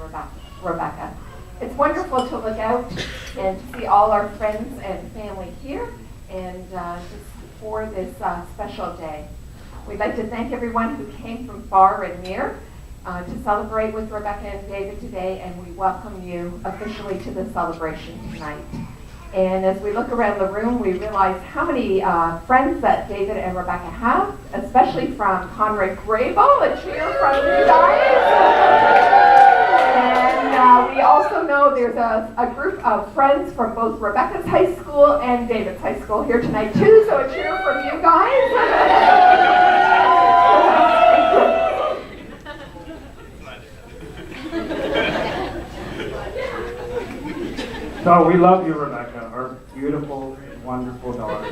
Rebecca. It's wonderful to look out and to see all our friends and family here, and just for this special day. We'd like to thank everyone who came from far and near to celebrate with Rebecca and David today, and we welcome you officially to the celebration tonight. And as we look around the room, we realize how many friends that David and Rebecca have, especially from Conrad Grable. A cheer from you guys. And we also know there's a group of friends from both Rebecca's high school and David's high school here tonight too, so a cheer from you guys.
So we love you, Rebecca, our beautiful, wonderful daughter.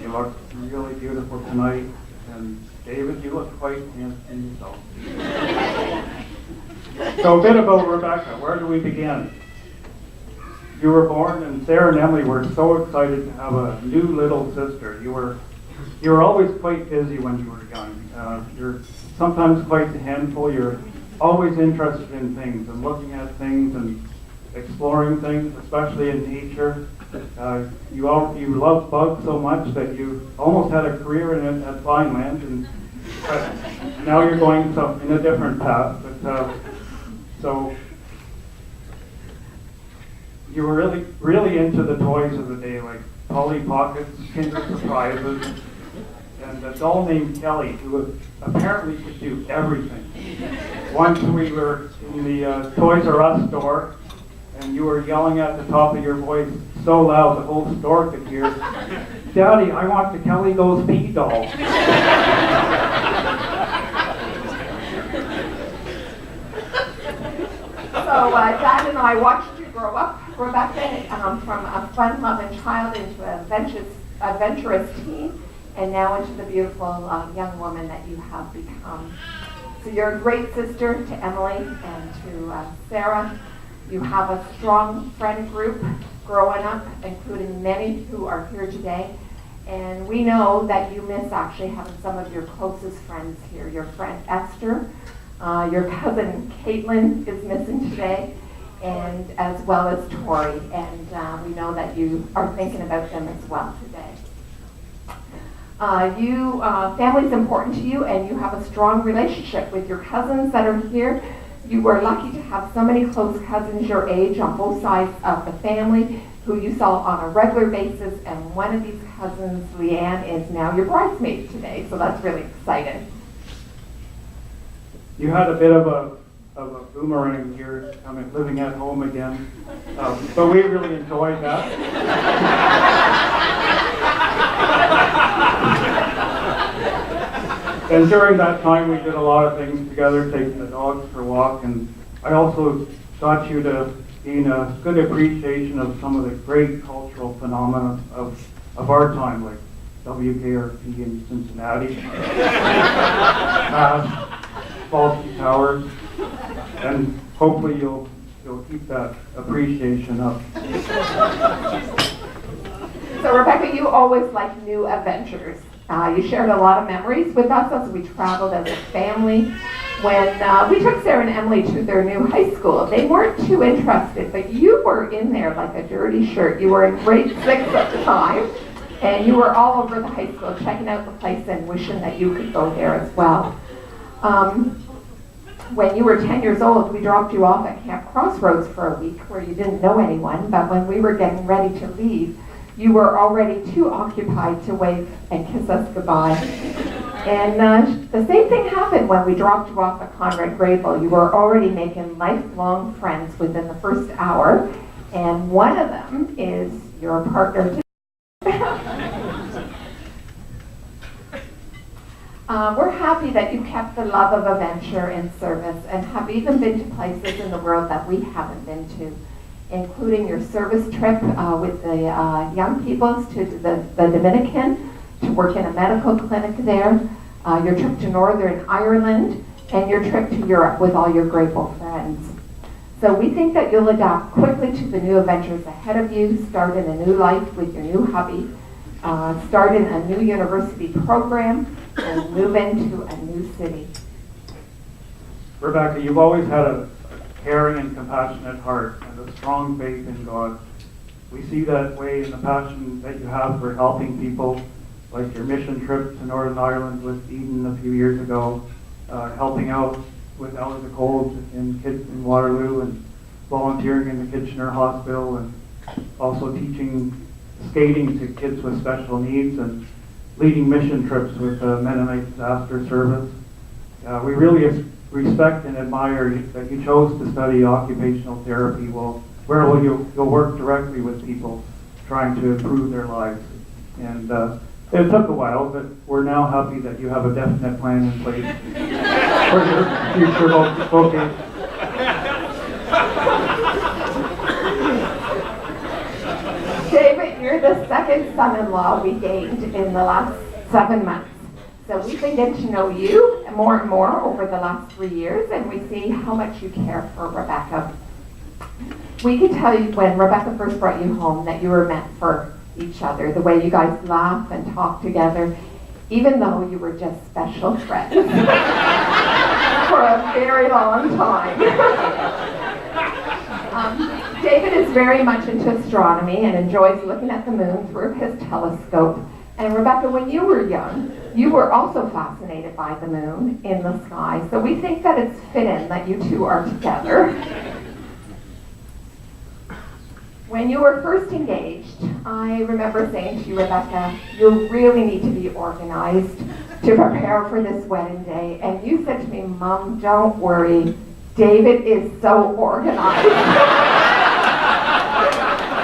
You look really beautiful tonight, and David, you look quite handsome yourself. So a bit about Rebecca. Where do we begin? You were born, and Sarah and Emily were so excited to have a new little sister. You were always quite busy when you were young. You're sometimes quite a handful. You're always interested in things and looking at things and exploring things, especially in nature. You love bugs so much that you almost had a career in it at Vineland, and now you're going in a different path. But so you were really into the toys of the day, like Polly Pockets, Kinder Surprises, and a doll named Kelly, who apparently could do everything. Once we were in the Toys R Us store, and you were yelling at the top of your voice so loud the whole store could hear, "Daddy, I want the Kelly Goes Pee doll."
So Dad and I watched you grow up, Rebecca, from a fun-loving child into an adventurous teen, and now into the beautiful young woman that you have become. So you're a great sister to Emily and to Sarah. You have a strong friend group growing up, including many who are here today. And we know that you miss actually having some of your closest friends here. Your friend Esther, your cousin Caitlin is missing today. and as well as Tori, and we know that you are thinking about them as well today. Family is important to you, and you have a strong relationship with your cousins that are here. You are lucky to have so many close cousins your age on both sides of the family who you saw on a regular basis, and one of these cousins, Leanne, is now your bridesmaid today, so that's really exciting.
You had a bit of a boomerang year coming, living at home again, but we really enjoyed that. And during that time, we did a lot of things together, taking the dogs for a walk, and I also got you to gain a good appreciation of some of the great cultural phenomena of our time, like WKRP in Cincinnati, Faulty Towers, and hopefully you'll keep that appreciation up.
So Rebecca, you always like new adventures. You shared a lot of memories with us as we traveled as a family. When we took Sarah and Emily to their new high school, they weren't too interested, but you were in there like a dirty shirt. You were in grade 6 at the time, and you were all over the high school checking out the place and wishing that you could go there as well. When you were 10 years old, we dropped you off at Camp Crossroads for a week where you didn't know anyone, but when we were getting ready to leave, you were already too occupied to wave and kiss us goodbye. And the same thing happened when we dropped you off at Conrad Grable. You were already making lifelong friends within the first hour, and one of them is your partner. We're happy that you kept the love of adventure and service and have even been to places in the world that we haven't been to, including your service trip with the young peoples to the Dominican to work in a medical clinic there, your trip to Northern Ireland, and your trip to Europe with all your grateful friends. So we think that you'll adapt quickly to the new adventures ahead of you, start in a new life with your new hubby, start in a new university program, and move into a new city.
Rebecca, you've always had a caring and compassionate heart and a strong faith in God. We see that way in the passion that you have for helping people, like your mission trip to Northern Ireland with Eden a few years ago, helping out with Ella the Cold in kids in Waterloo, and volunteering in the Kitchener Hospital, and also teaching skating to kids with special needs, and leading mission trips with the Mennonite Disaster Service. We really respect and admire that you chose to study occupational therapy, where you'll work directly with people trying to improve their lives. And it took a while, but we're now happy that you have a definite plan in place for your future vocation.
David, you're the second son-in-law we gained in the last 7 months. So we've been getting to know you more and more over the last 3 years, and we see how much you care for Rebecca. We could tell you when Rebecca first brought you home that you were meant for each other, the way you guys laugh and talk together, even though you were just special friends for a very long time. David is very much into astronomy and enjoys looking at the moon through his telescope. And Rebecca, when you were young, you were also fascinated by the moon in the sky. So we think that it's fitting that you two are together. When you were first engaged, I remember saying to you, Rebecca, you really need to be organized to prepare for this wedding day. And you said to me, Mom, don't worry, David is so organized.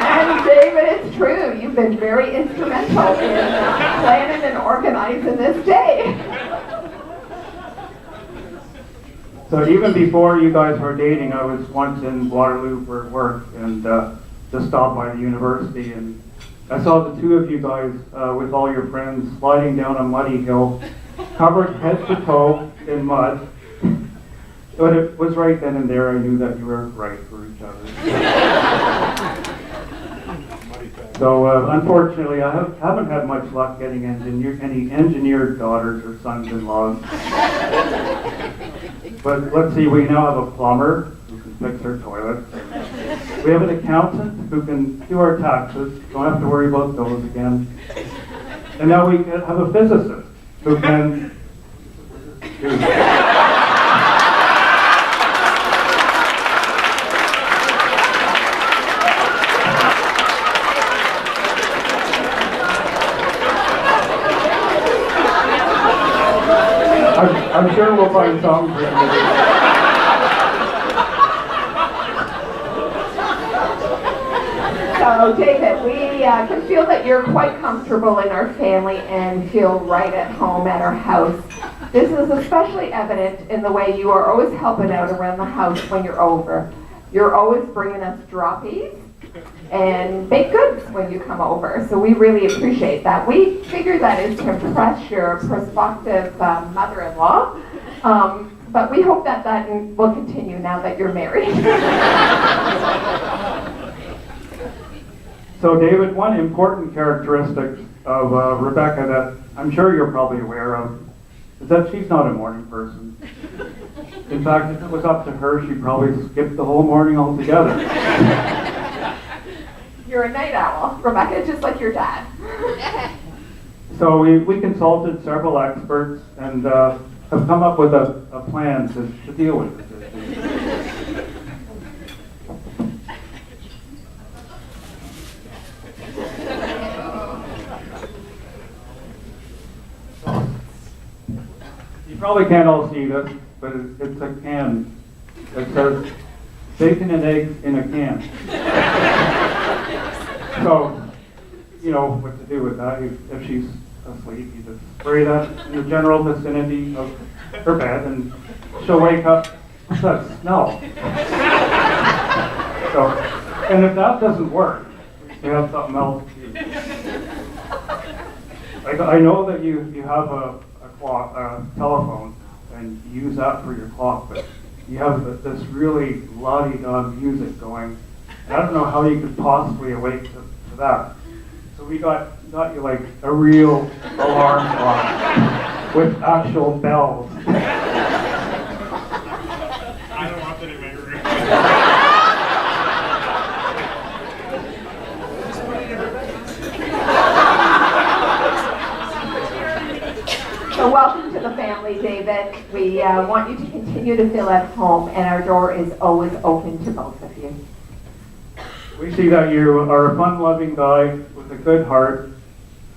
And David, it's true, you've been very instrumental in planning and organizing this day.
So even before you guys were dating, I was once in Waterloo for work, and just stopped by the university, and I saw the two of you guys with all your friends sliding down a muddy hill, covered head to toe in mud. But it was right then and there I knew that you were right for each other. So unfortunately, I haven't had much luck getting any engineered daughters or sons-in-laws. But let's see, we now have a plumber who can fix our toilets. We have an accountant who can do our taxes. Don't have to worry about those again. And now we have a physicist who can do I'm sure we'll find some.
So, David, we can feel that you're quite comfortable in our family and feel right at home at our house. This is especially evident in the way you are always helping out around the house when you're over. You're always bringing us droppies and baked goods when you come over. So we really appreciate that. We figure that is to impress your prospective mother-in-law. But we hope that that will continue now that you're married.
So David, one important characteristic of Rebecca that I'm sure you're probably aware of is that she's not a morning person. In fact, if it was up to her, she'd probably skip the whole morning altogether.
You're a night owl, Rebecca, just like your dad.
So we consulted several experts and have come up with a plan to deal with this issue. You probably can't all see this, but it's a can that says bacon and eggs in a can. So, you know what to do with that. If she's asleep, you just spray that in the general vicinity of her bed and she'll wake up with that smell. So, and if that doesn't work, we have something else to do. I know that you have a telephone and you use that for your clock, but you have this really la-di-da music going. And I don't know how you could possibly awake to that. So we got you like a real alarm clock with actual bells.
I don't want that in my room.
So welcome to the family, David. We want you to continue to feel at home, and our door is always open to both of you.
We see that you are a fun-loving guy with a good heart.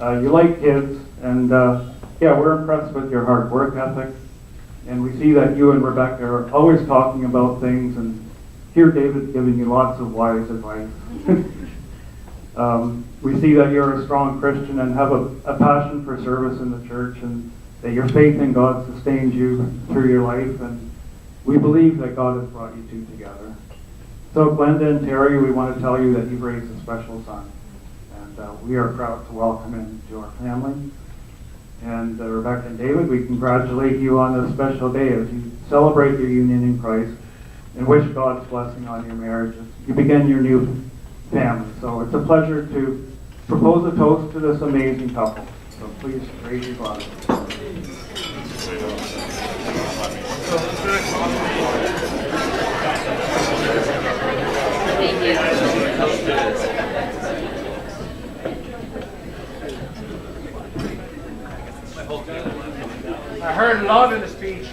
You like kids, and yeah, we're impressed with your hard work ethic. And we see that you and Rebecca are always talking about things, and here David's giving you lots of wise advice. We see that you're a strong Christian and have a passion for service in the church, and that your faith in God sustains you through your life, and we believe that God has brought you two together. So Glenda and Terry, we want to tell you that you've raised a special son, and we are proud to welcome him to our family. And Rebecca and David, we congratulate you on this special day as you celebrate your union in Christ and wish God's blessing on your marriage as you begin your new family. So it's a pleasure to propose a toast to this amazing couple. So please raise your glass.
Thank you.
I heard love in the speech.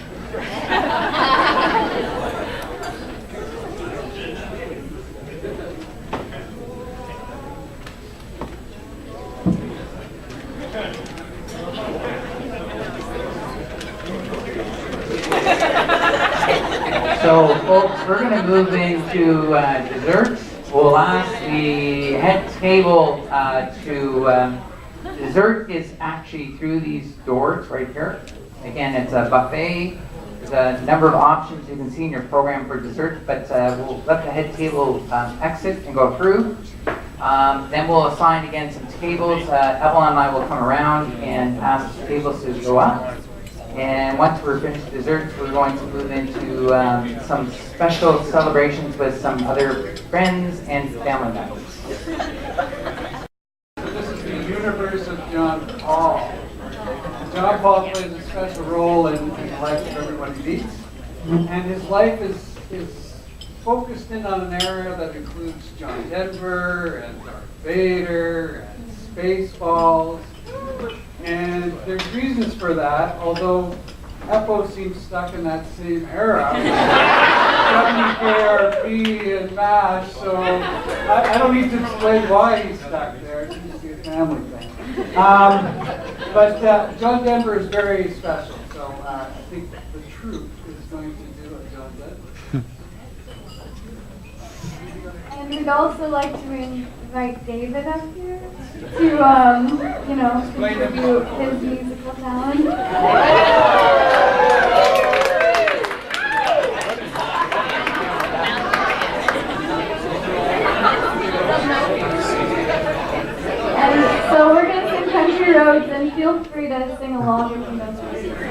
So, folks, we're going to move into desserts. We'll ask the head table dessert is actually through these doors right here. Again, it's a buffet. There's a number of options you can see in your program for dessert, but we'll let the head table exit and go through. Then we'll assign again some tables. Evelyn and I will come around and ask the tables to go up. And once we're finished with desserts, we're going to move into some special celebrations with some other friends and family members.
This is the universe of John Paul. John Paul plays a special role in the life of everybody he meets. And his life is focused in on an era that includes John Denver and Darth Vader and Spaceballs. And there's reasons for that, although Eppo seems stuck in that same era. WKRP and MASH, so I don't need to explain why he's stuck there. It's just a family thing. But John Denver is very special, so I think the troupe is going to do a John Denver.
And we'd also like to invite David up here to, contribute his musical talent. And so we're going to sing Country Roads, and feel free to sing along if you know the words.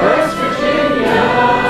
West Virginia.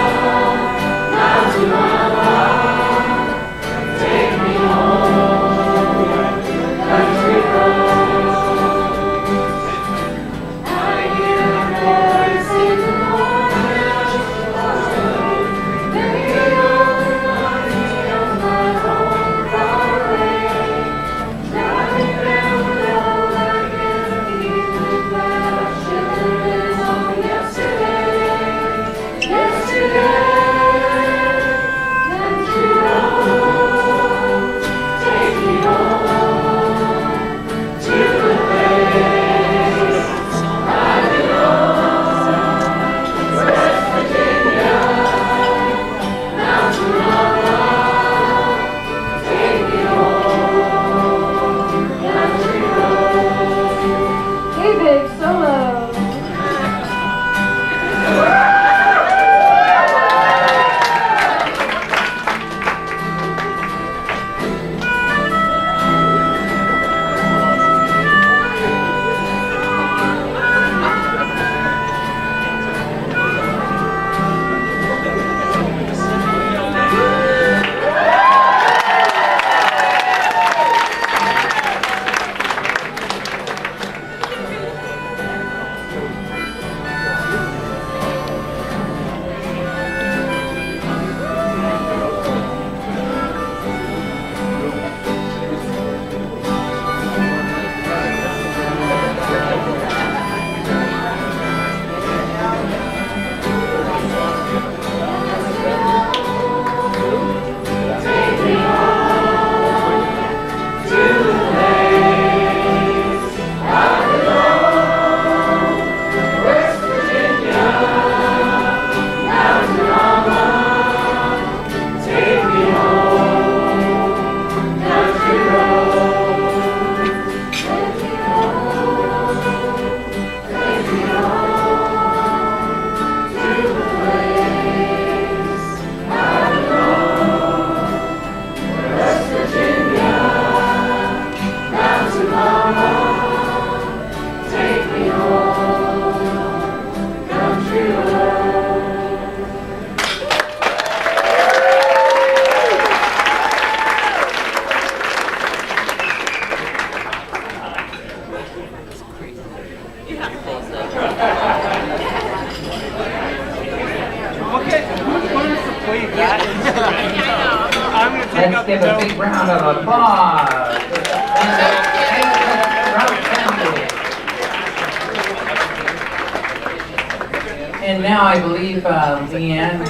believe that. I'm going to take
Let's
up the
give a
note.
big round of applause. And now I believe Leanne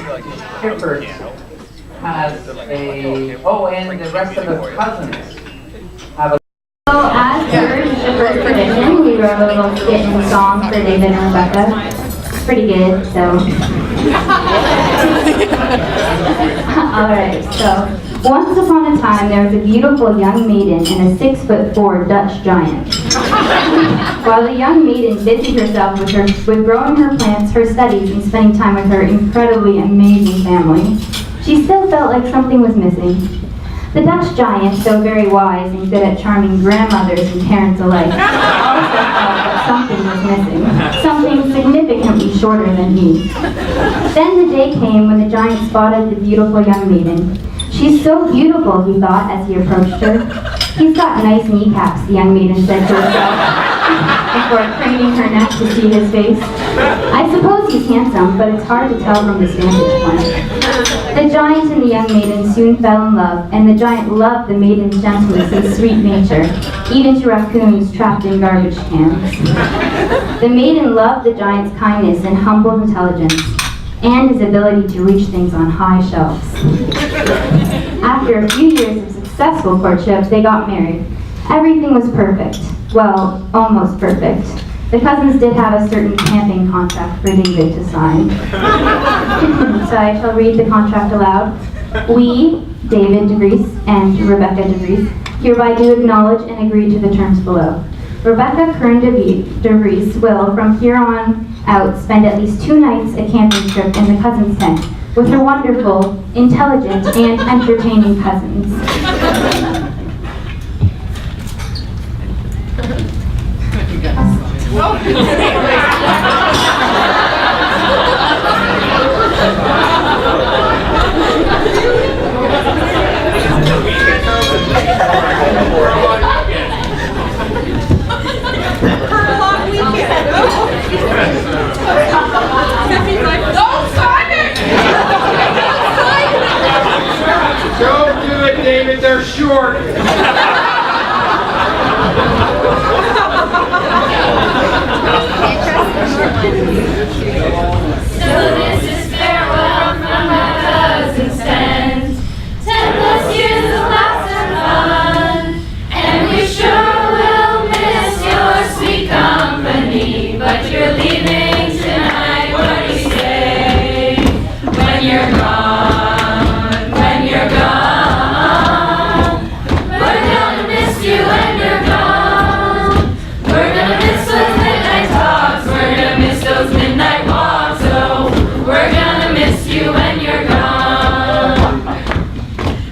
Shippert has a, oh, and the rest of us cousins have a.
So as per the first tradition, we wrote a little skit and song for David and Rebecca. It's pretty good, so. Alright, so once upon a time there was a beautiful young maiden and a 6'4" Dutch giant. While the young maiden busied herself with growing her plants, her studies, and spending time with her incredibly amazing family, she still felt like something was missing. The Dutch giant, though very wise and good at charming grandmothers and parents alike, also felt that something was missing, something significantly shorter than he. Then the day came when the giant spotted the beautiful young maiden. She's so beautiful, he thought as he approached her. He's got nice kneecaps, the young maiden said to herself, before craning her neck to see his face. I suppose he's handsome, but it's hard to tell from this vantage point. The giant and the young maiden soon fell in love, and the giant loved the maiden's gentleness and sweet nature, even to raccoons trapped in garbage cans. The maiden loved the giant's kindness and humble intelligence, and his ability to reach things on high shelves. After a few years of successful courtship, they got married. Everything was perfect. Well, almost perfect. The cousins did have a certain camping contract for David to sign. So I shall read the contract aloud. We, David DeVries and Rebecca DeVries, hereby do acknowledge and agree to the terms below. Rebecca Kern DeVries will, from here on out, spend at least 2 nights a camping trip in the cousins' tent with her wonderful, intelligent, and entertaining cousins.
Don't do it, David. They're short.
So this is farewell from my cousin Sten. 10+ years of laughs and fun, and we sure will miss your sweet company. But you're leaving tonight. What do you say when you're gone? When you're gone, we're gonna miss you when you're gone. We're gonna miss those midnight talks. We're gonna miss those midnight walks. Oh, we're gonna miss you when you're gone.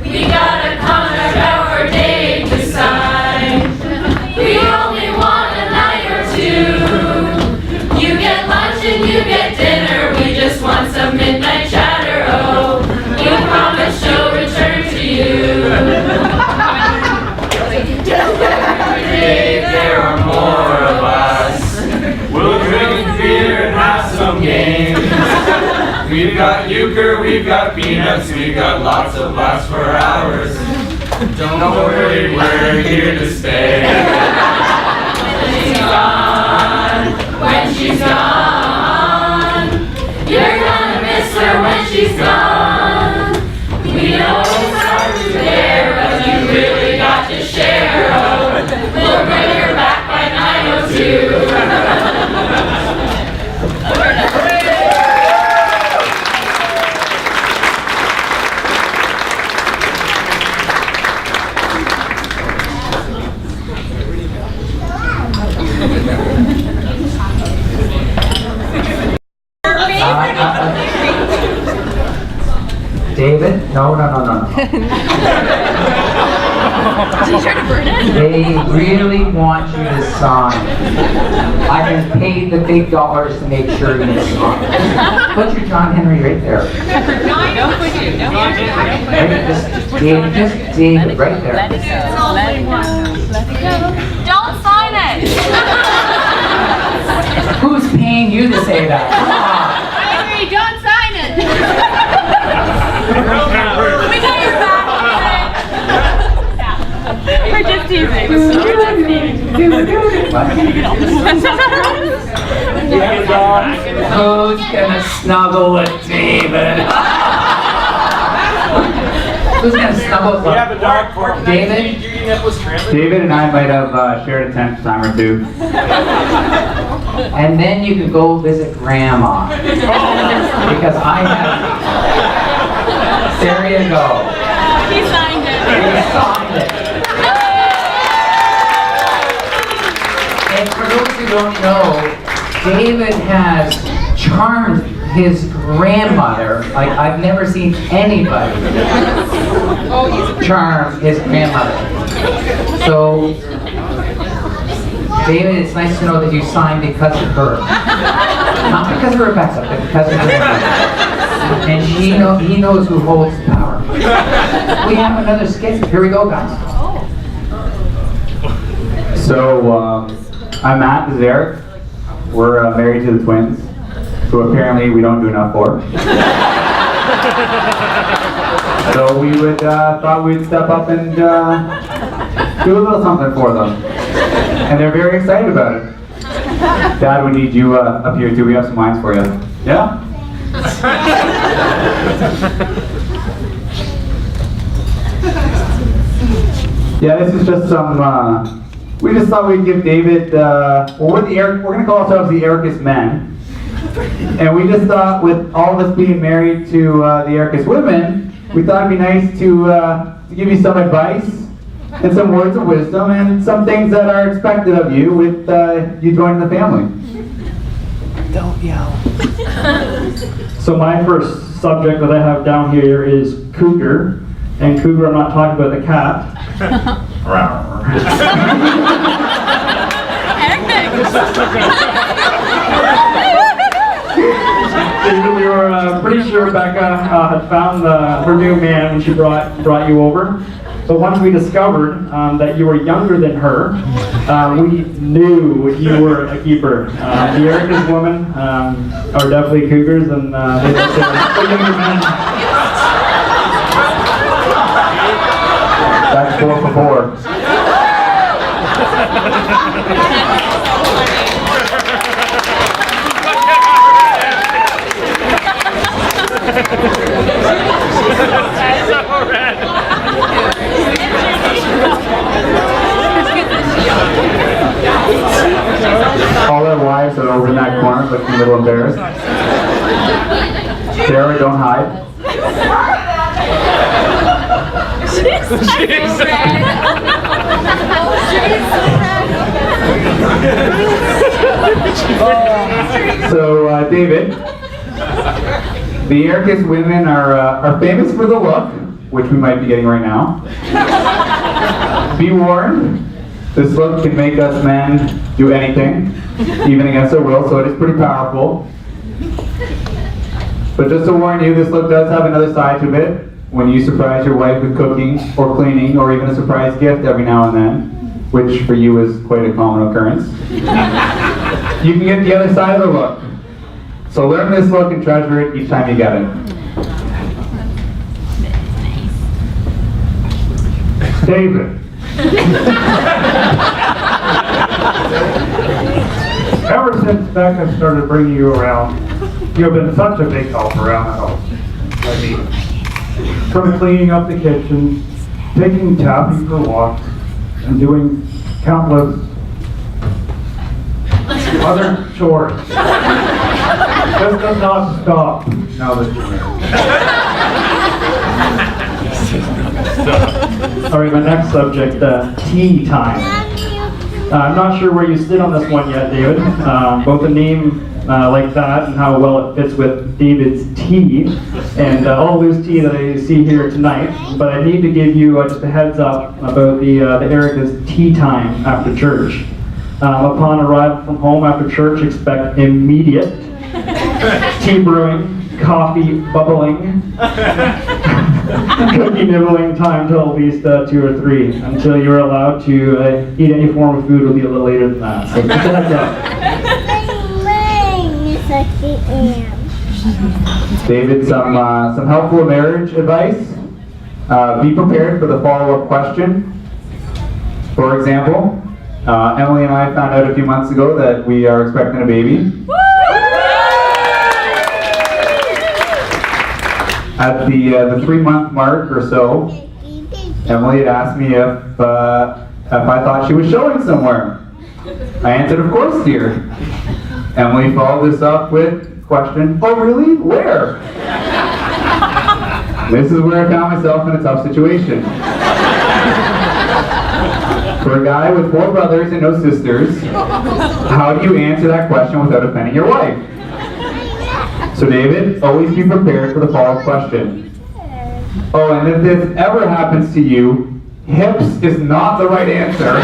We got a contract out for Dave to sign. We only want a night or 2. You get lunch and you get dinner. We just want some midnight chatter. Oh, you promise she'll return to you.
Dave, there are more of us. We'll drink beer and have some games. We've got euchre, we've got peanuts, we've got lots of laughs for hours. Don't worry, we're here to stay.
She's gone, when she's gone. You're gonna miss her when she's gone. We know it's hard to bear, but you really got to share. Oh, we'll bring her back by 9:02.
David? No. They really want you to sign. I can pay the big dollars to make sure you sign. Put your John Henry right there. Just David, right there.
Don't sign it!
Who's paying you to say that?
I agree, don't sign it! got your back. We're just teasing.
Who's gonna snuggle with David? Who's gonna snuggle with
have a dog for him.
David?
David and I might have shared a tent a time or two.
And then you could go visit Grandma. Because I have. There you go.
He signed it.
He signed it. And for those who don't know, David has charmed his grandmother like I've never seen anybody charm his grandmother. So, David, it's nice to know that you signed because of her. Not because of Rebecca, but because of her grandmother. And he knows who holds the power. We have another skit. Here we go, guys.
So, I'm Matt, this is Eric. We're married to the twins, who apparently we don't do enough for. So we would thought we'd step up and do a little something for them. And they're very excited about it. Dad, we need you up here too. We have some lines for you. Yeah? Yeah, this is just some, we just thought we'd give David, well, we're gonna call ourselves the Ericus Men. And we just thought with all of us being married to the Ericus women, we thought it'd be nice to give you some advice and some words of wisdom and some things that are expected of you with you joining the family.
Don't yell.
So my first subject that I have down here is cougar. And cougar, I'm not talking about the cat. We were pretty sure Rebecca had found her new man when she brought you over. So once we discovered that you were younger than her, we knew you were a keeper. The Ericus women are definitely cougars, and they're younger men.
That's 4 for 4. All our wives are over in that corner looking a little embarrassed. Sarah, don't hide. So, David, the Ericus women are famous for the look, which we might be getting right now. Be warned, this look can make us men do anything, even against our will, so it is pretty powerful. But just to warn you, this look does have another side to it. When you surprise your wife with cooking or cleaning or even a surprise gift every now and then, which for you is quite a common occurrence, you can get the other side of the look. So learn this look and treasure it each time you get it.
David. Ever since Becca started bringing you around, you have been such a big help around the house. I mean, from cleaning up the kitchen, taking Taffy for walks, and doing countless other chores. This does not stop now that you're married.
All right, my next subject, tea time. I'm not sure where you sit on this one yet, David. Both a name like that and how well it fits with David's tea and all this tea that I see here tonight. But I need to give you just a heads up about the Ericus tea time after church. Upon arrival from home after church, expect immediate tea brewing, coffee bubbling, cookie nibbling time till at least 2 or 3. Until you're allowed to eat any form of food will be a little later than that. So just a heads up.
David, some helpful marriage advice. Be prepared for the follow-up question. For example, Emily and I found out a few months ago that we are expecting a baby. At the 3-month mark or so, Emily had asked me if I thought she was showing somewhere. I answered, of course, dear. Emily followed this up with the question, oh really? Where? This is where I found myself in a tough situation. For a guy with 4 brothers and no sisters, how do you answer that question without offending your wife? So David, always be prepared for the follow-up question. Oh, and if this ever happens to you, hips is not the right answer.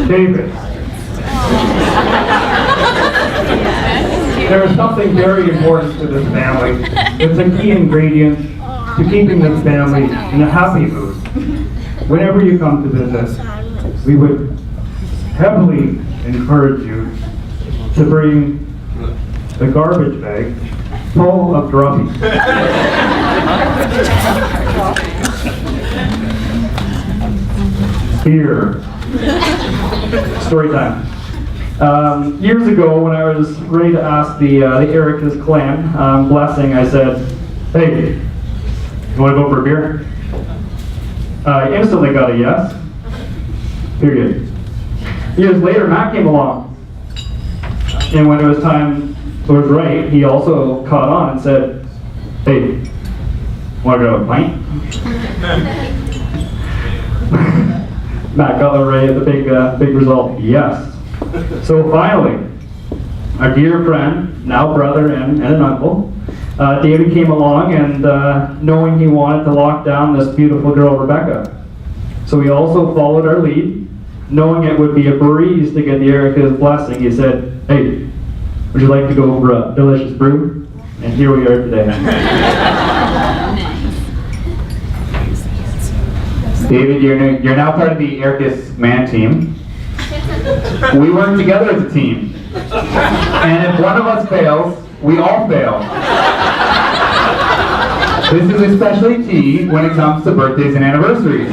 David, there is something very important to this family. It's a key ingredient to keeping this family in a happy mood. Whenever you come to visit, we would heavily encourage you to bring the garbage bag full of druppies. Here. Story time. Years ago, when I was ready to ask the Erica's clan blessing, I said, hey, you want to go for a beer? I instantly got a yes. Period. Years later, Matt came along. And when it was time, it was right, he also caught on and said, hey, want to go to a pint? Matt got right at the big result, yes. So finally, our dear friend, now brother and an uncle, David came along and knowing he wanted to lock down this beautiful girl, Rebecca. So he also followed our lead, knowing it would be a breeze to get the Erica's blessing. He said, hey, would you like to go for a delicious brew? And here we are today.
David, you're now part of the Ericus Man team. We work together as a team. And if one of us fails, we all fail. This is especially key when it comes to birthdays and anniversaries.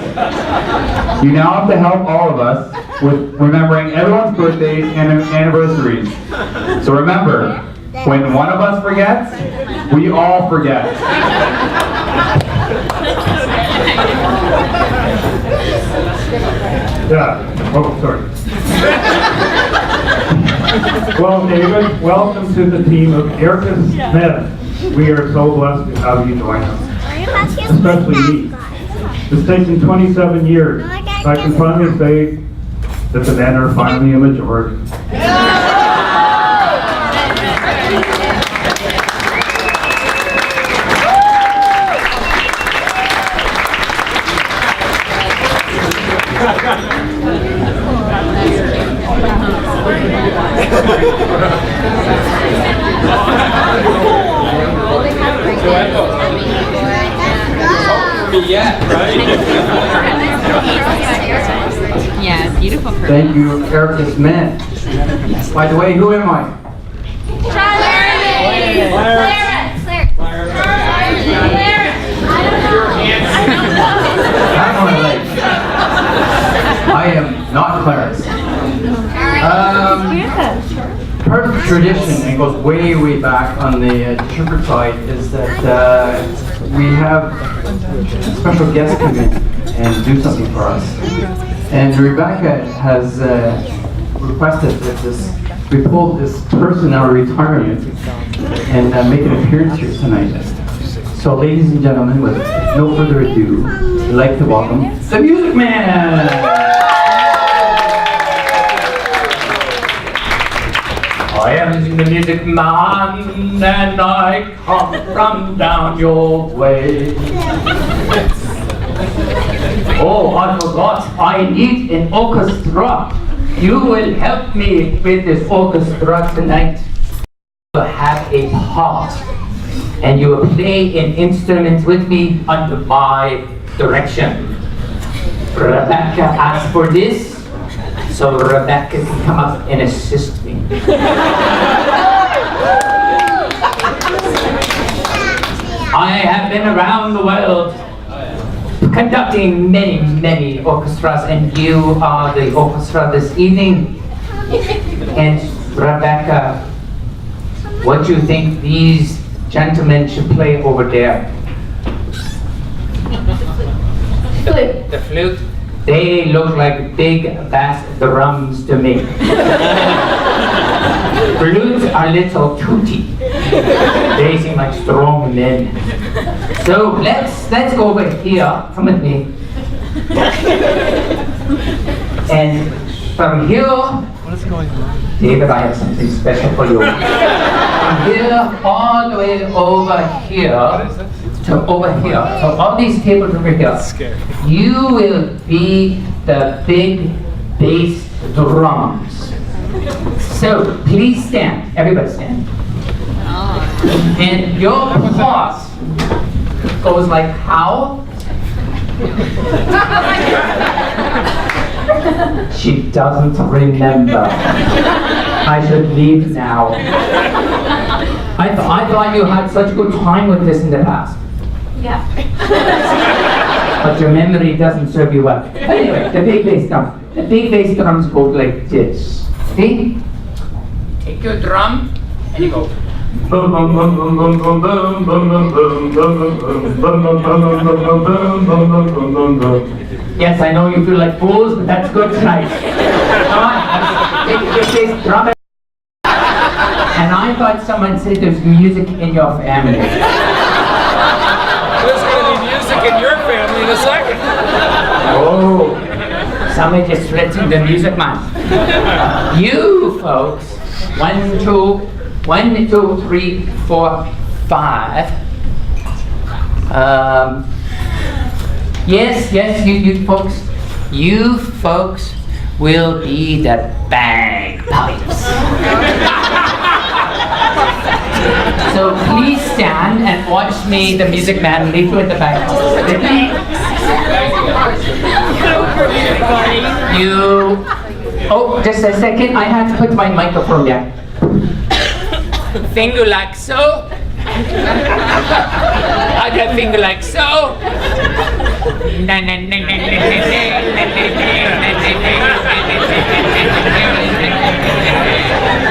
You now have to help all of us with remembering everyone's birthdays and anniversaries. So remember, when one of us forgets, we all forget.
Yeah. Oh, sorry. Well, David, welcome to the team of Ericus Men. We are so blessed to have you join us, especially me. It's taken 27 years. I can finally say that the men are finally a majority.
Yeah, beautiful.
Thank you, Ericus Men. By the way, who am I? I am not Clarence. Part of the tradition, and goes way, way back on the Shepherd side, is that we have a special guest come in and do something for us. And Rebecca has requested that we pull this person out of retirement and make an appearance here tonight. So ladies and gentlemen, with no further ado, I'd like to welcome the Music Man!
I am the Music Man, and I come from down your way. Oh, I forgot, I need an orchestra. You will help me with this orchestra tonight. To have a part
And you will play an instrument with me under my direction. Rebecca asked for this, so Rebecca can come up and assist me. I have been around the world conducting many orchestras, and you are the orchestra this evening. And Rebecca, what do you think these gentlemen should play over there?
Flute.
The flute? They look like big bass drums to me. Flutes are little tooty. They seem like strong men. So let's go over here. Come with me. And from here, David, I have something special for you. From here all the way over here to over here. So all these tables over here. You will be the big bass drums. So please stand. Everybody stand. And your pause goes like how? She doesn't remember. I should leave now. I thought you had such good time with this in the past.
Yeah.
But your memory doesn't serve you well. Anyway, the big bass drums. The big bass drums go like this. See? Take your drum and you go. Yes, I know you feel like fools, but that's good tonight. Come on, take your bass drum. And I thought someone said there's music in your family.
There's going to be music in your family in a second.
Oh, somebody just threatened the music man. You folks, 1, 2, 3, 4, 5. Yes, you folks will be the bagpipes. So please stand and watch me, the music man, lead you in the bagpipes. Oh, just a second, I have to put my microphone down. Finger like so. I got finger like so.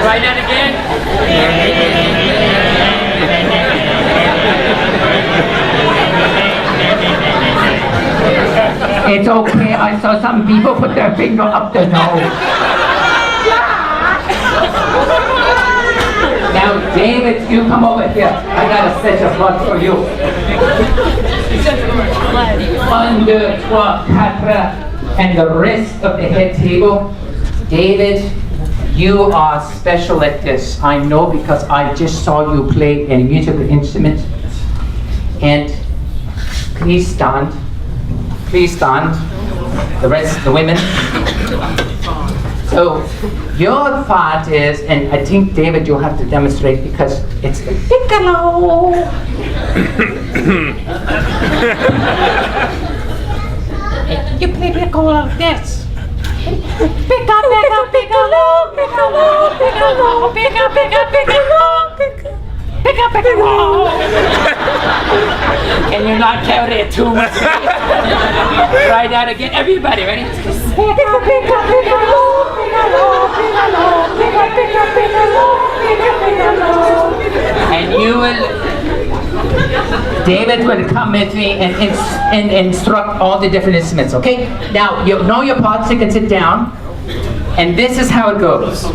Try that again. It's okay, I saw some people put their finger up their nose. Now, David, you come over here. I got a set of blood for you. 1, 2, 3, 4, and the rest of the head table. David, you are special at this. I know because I just saw you play a musical instrument. And please stand. Please stand. The rest, the women. So your part is, and I think David you'll have to demonstrate because it's the piccolo. You play piccolo like this. Piccolo, piccolo, piccolo, piccolo, piccolo, piccolo, piccolo, piccolo. Pick up, Can you not carry it too much? Try that again. Everybody, ready? And you will, David will come with me and instruct all the different instruments, okay? Now, you know your parts, you can sit down. And this is how it goes.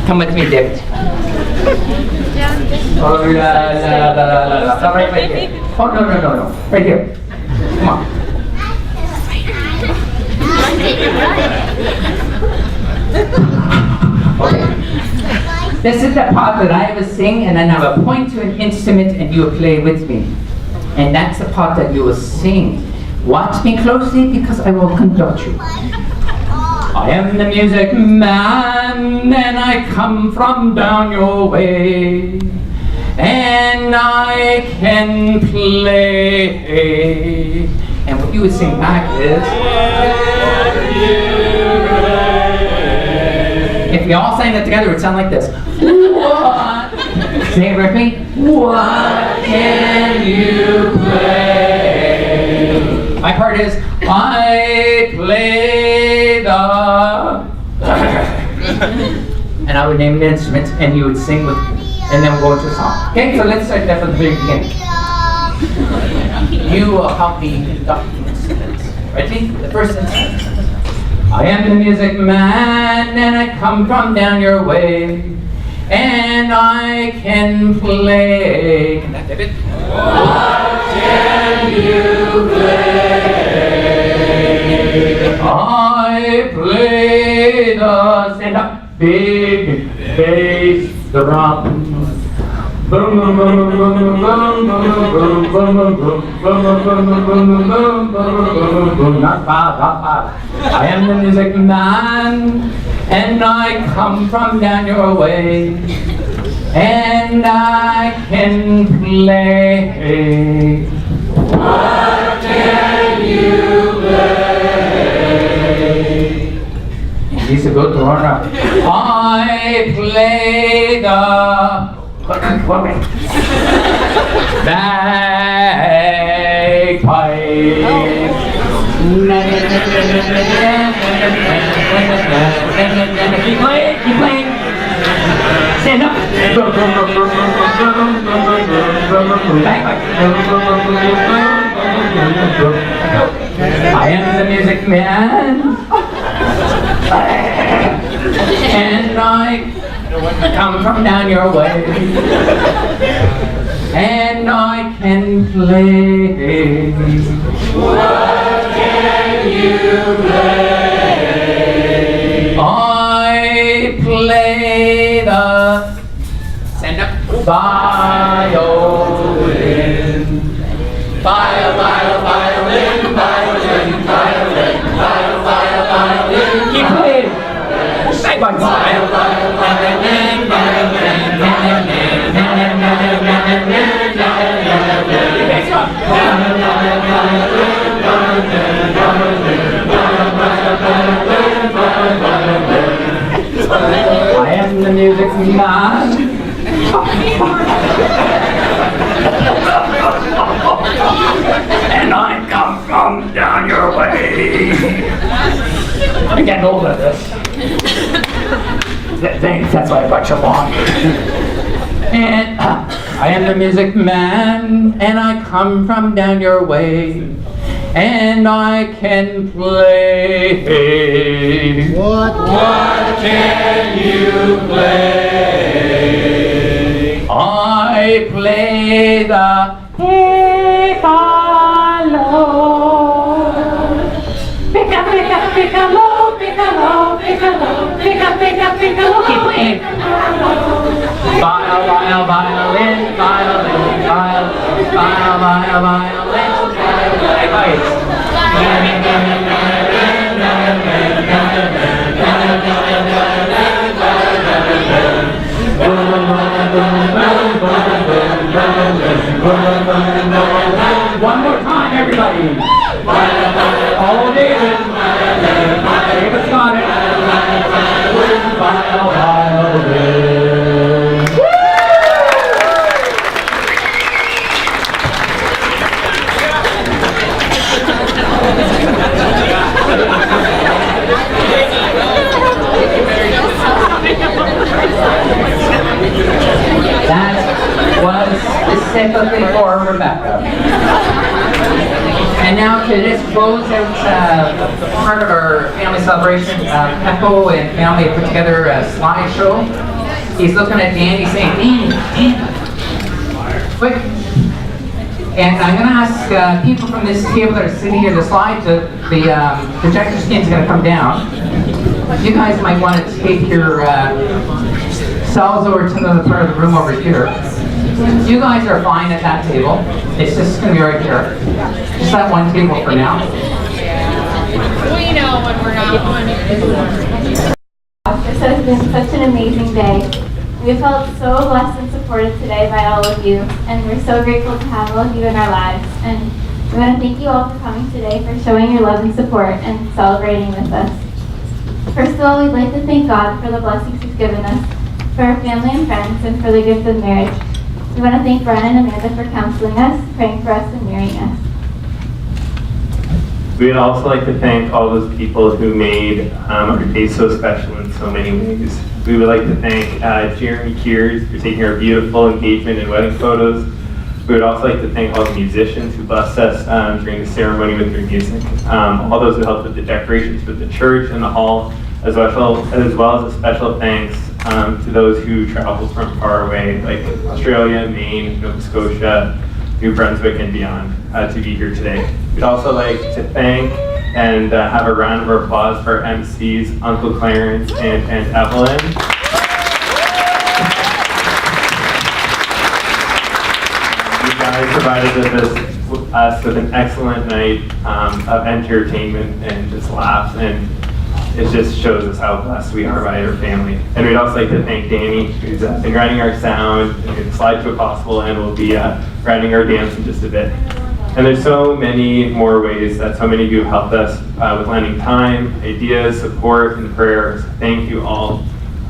Come with me, David. Oh, right here. Oh, no. Right here. Come on. Okay. This is the part that I will sing, and then I will point to an instrument, and you will play with me. And that's the part that you will sing. Watch me closely, because I will conduct you. I am the music man, and I come from down your way. and I can play. And what you would sing back is, if we all sang that together, it would sound like this. What? Say it with me. What can you play? My part is, I play the... and I would name the instruments, and you would sing with, and then we'll go into a song. Okay, so let's start that from the very beginning. You will help me conduct the instruments. Ready? The first instrument. I am the music man, and I come from down your way, and I can play. Can that David? What can you play? I play the stand up big bass drum. Boom boom boom boom boom boom boom boom boom boom. Not bad, not bad. I am the music man, and I come from down your way, and I can play. What can you play? He's a good runner. I play the bagpipe. Keep playing, keep playing. Stand up. I am the music man, and I come from down your way, and I can play. What can you play? I play the stand up violin. Violin, violin, violin, violin, violin, violin. Keep playing. Say one. Violin, violin, violin, I am the music man. And I come from down your way. I'm getting old at this. Thanks, that's why I brought you along. And I am the music man, and I come from down your way, and I can play. What can you play? I play the piccolo. Piccolo, piccolo, piccolo, piccolo, piccolo, piccolo. Keep playing. Violin, violin, violin, violin, violin, violin, violin. One more time, everybody. Oh, David. David's got it. Violin. That was specifically for Rebecca. And now to just close out part of our family celebration, Echo and family put together a slideshow. He's looking at Danny saying, Danny, quick. And I'm going to ask people from this table that are sitting here, the projector screen is going to come down. You guys might want to take your selves over to the part of the room over here. You guys are fine at that table. It's just going to be right here. Just that one table for now.
We know when we're not on.
This has been such an amazing day. We felt so blessed and supported today by all of you, and we're so grateful to have all of you in our lives. And we want to thank you all for coming today, for showing your love and support and celebrating with us. First of all, we'd like to thank God for the blessings He's given us, for our family and friends, and for the gift of marriage. We want to thank Brian and Amanda for counseling us, praying for us, and marrying us.
We would also like to thank all those people who made our day so special in so many ways. We would like to thank Jeremy Kears for taking our beautiful engagement and wedding photos. We would also like to thank all the musicians who blessed us during the ceremony with their music. All those who helped with the decorations for the church and the hall, as well as a special thanks to those who traveled from far away, like Australia, Maine, Nova Scotia, New Brunswick, and beyond, to be here today. We'd also like to thank and have a round of applause for our MCs, Uncle Clarence and Aunt Evelyn. You guys provided us with an excellent night of entertainment and just laughs, and it just shows us how blessed we are by our family. And we'd also like to thank Danny, who's been writing our sound, and Slide to a Possible, and will be writing our dance in just a bit. And there's so many more ways that so many of you have helped us with lending time, ideas, support, and prayers. Thank you all.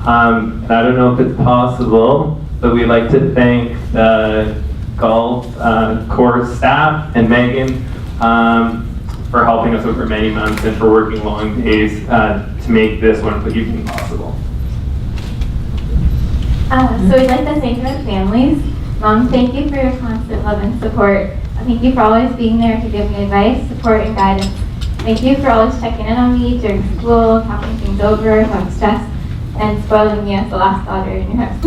And I don't know if it's possible, but we'd like to thank the golf course staff and Megan for helping us over many months and for working long days to make this wonderful evening possible.
So we'd like to thank our families. Mom, thank you for your constant love and support. Thank you for always being there to give me advice, support, and guidance. Thank you for always checking in on me during school, talking things over if I'm stressed, and spoiling me as the last daughter in your house.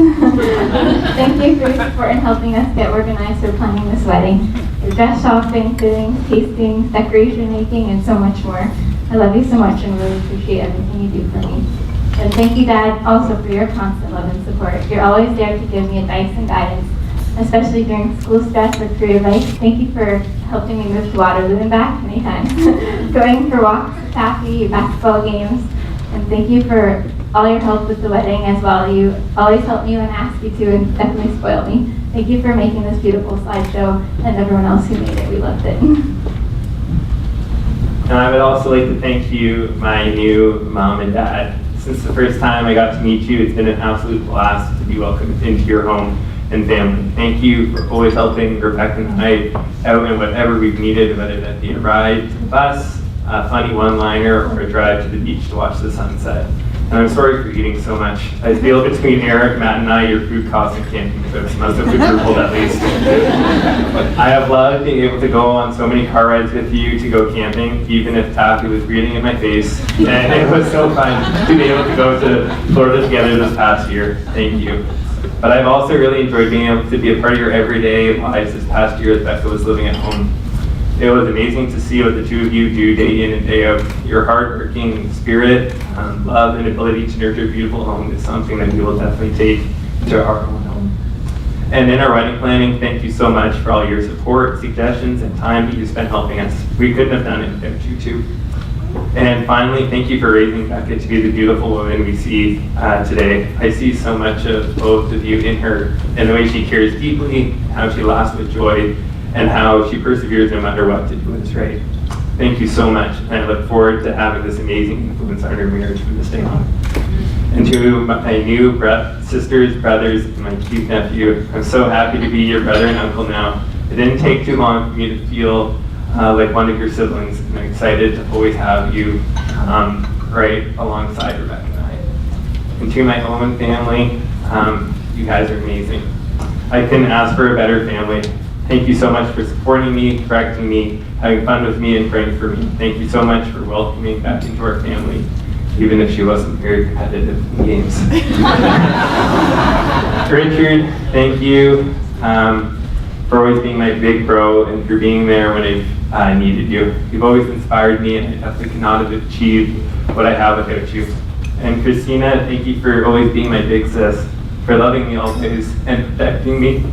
Thank you for your support in helping us get organized for planning this wedding. Your dress shopping, fittings, tastings, decoration making, and so much more. I love you so much and really appreciate everything you do for me. And thank you, Dad, also for your constant love and support. You're always there to give me advice and guidance, especially during school stress or career life. Thank you for helping me move to Waterloo and back many times. Going for walks with Taffy, basketball games, and thank you for all your help with the wedding as well. You always help me when I ask you to and definitely spoil me. Thank you for making this beautiful slideshow and everyone else who made it. We loved it.
And I would also like to thank you, my new mom and dad. Since the first time I got to meet you, it's been an absolute blast to be welcomed into your home and family. Thank you for always helping Rebecca and I out in whatever we've needed, whether that be a ride to the bus, a funny one-liner, or a drive to the beach to watch the sunset. And I'm sorry for eating so much. I feel between Eric, Matt, and I, your food costs and camping trips must have quadrupled at least. I have loved being able to go on so many car rides with you to go camping, even if Taffy was breathing in my face. And it was so fun to be able to go to Florida together this past year. Thank you. But I've also really enjoyed being able to be a part of your everyday lives this past year as Becca was living at home. It was amazing to see what the two of you do day in and day out. Your hardworking spirit, love, and ability to nurture a beautiful home is something that we will definitely take to our own home. And in our wedding planning, thank you so much for all your support, suggestions, and time that you spent helping us. We couldn't have done it without you two. And finally, thank you for raising Becca to be the beautiful woman we see today. I see so much of both of you in her, and the way she cares deeply, how she laughs with joy, and how she perseveres no matter what to do what is right. Thank you so much, and I look forward to having this amazing influence on our marriage from this day on. And to my new sisters, brothers, and my cute nephew, I'm so happy to be your brother and uncle now. It didn't take too long for me to feel like one of your siblings, and I'm excited to always have you right alongside Rebecca and I. And to my own family, you guys are amazing. I couldn't ask for a better family. Thank you so much for supporting me, correcting me, having fun with me, and praying for me. Thank you so much for welcoming back into our family, even if she wasn't very competitive in games. Richard, thank you for always being my big bro and for being there when I've needed you. You've always inspired me, and I definitely could not have achieved what I have without you. And Christina, thank you for always being my big sis, for loving me always and protecting me,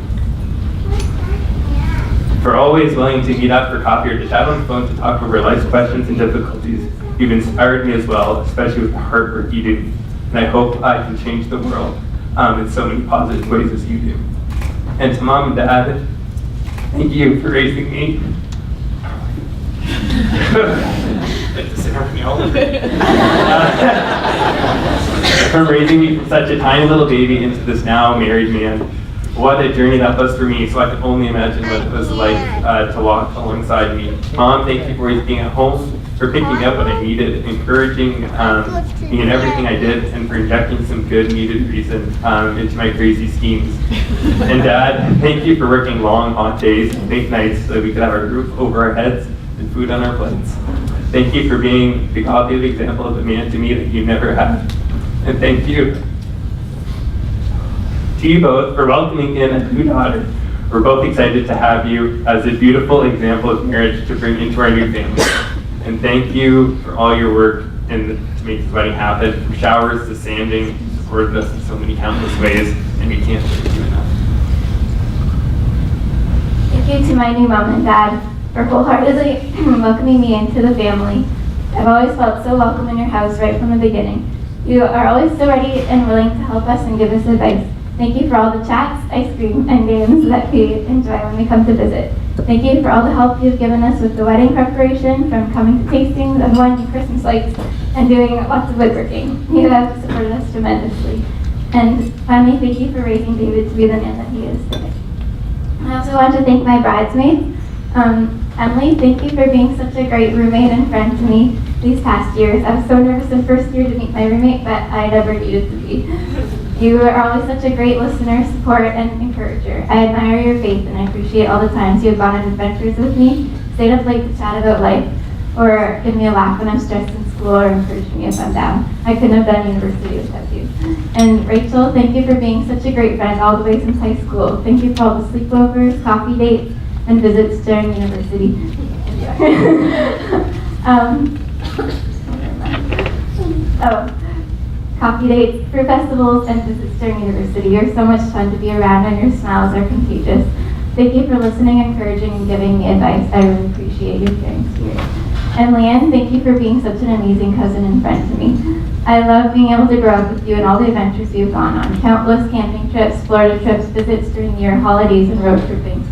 for always willing to meet up for coffee or to chat on the phone to talk over life's questions and difficulties. You've inspired me as well, especially with the hard work you do. And I hope I can change the world in so many positive ways as you do. And to Mom and Dad, thank you for raising me. From raising me from such a tiny little baby into this now married man. What a journey that was for me, so I can only imagine what it was like to walk alongside me. Mom, thank you for always being at home, for picking me up when I needed, encouraging me in everything I did, and for injecting some good needed reason into my crazy schemes. And Dad, thank you for working long, hot days and late nights so that we could have a roof over our heads and food on our plates. Thank you for being the godly example of a man to me that you never had. And thank you to you both for welcoming in a new daughter. We're both excited to have you as a beautiful example of marriage to bring into our new family. And thank you for all your work to make this wedding happen, from showers to sanding. You supported us in so many countless ways, and we can't thank you enough.
Thank you to my new mom and dad for wholeheartedly welcoming me into the family. I've always felt so welcome in your house right from the beginning. You are always so ready and willing to help us and give us advice. Thank you for all the chats, ice cream, and games that we enjoy when we come to visit. Thank you for all the help you've given us with the wedding preparation, from coming to tastings of wine and Christmas lights and doing lots of woodworking. You have supported us tremendously. And finally, thank you for raising David to be the man that he is today. I also want to thank my bridesmaids. Emily, thank you for being such a great roommate and friend to me these past years. I was so nervous the first year to meet my roommate, but I never needed to be. You are always such a great listener, support, and encourager. I admire your faith, and I appreciate all the times you have gone on adventures with me, stayed up late to chat about life, or give me a laugh when I'm stressed in school, or encouraged me if I'm down. I couldn't have done university without you. And Rachel, thank you for being such a great friend all the way since high school. Thank you for all the sleepovers, coffee dates, and visits during university. Coffee dates, fruit festivals, and visits during university. You're so much fun to be around, and your smiles are contagious. Thank you for listening, encouraging, and giving me advice. I really appreciate your caring spirit. And Leanne, thank you for being such an amazing cousin and friend to me. I love being able to grow up with you and all the adventures we've gone on. Countless camping trips, Florida trips, visits during the year, holidays, and road tripping.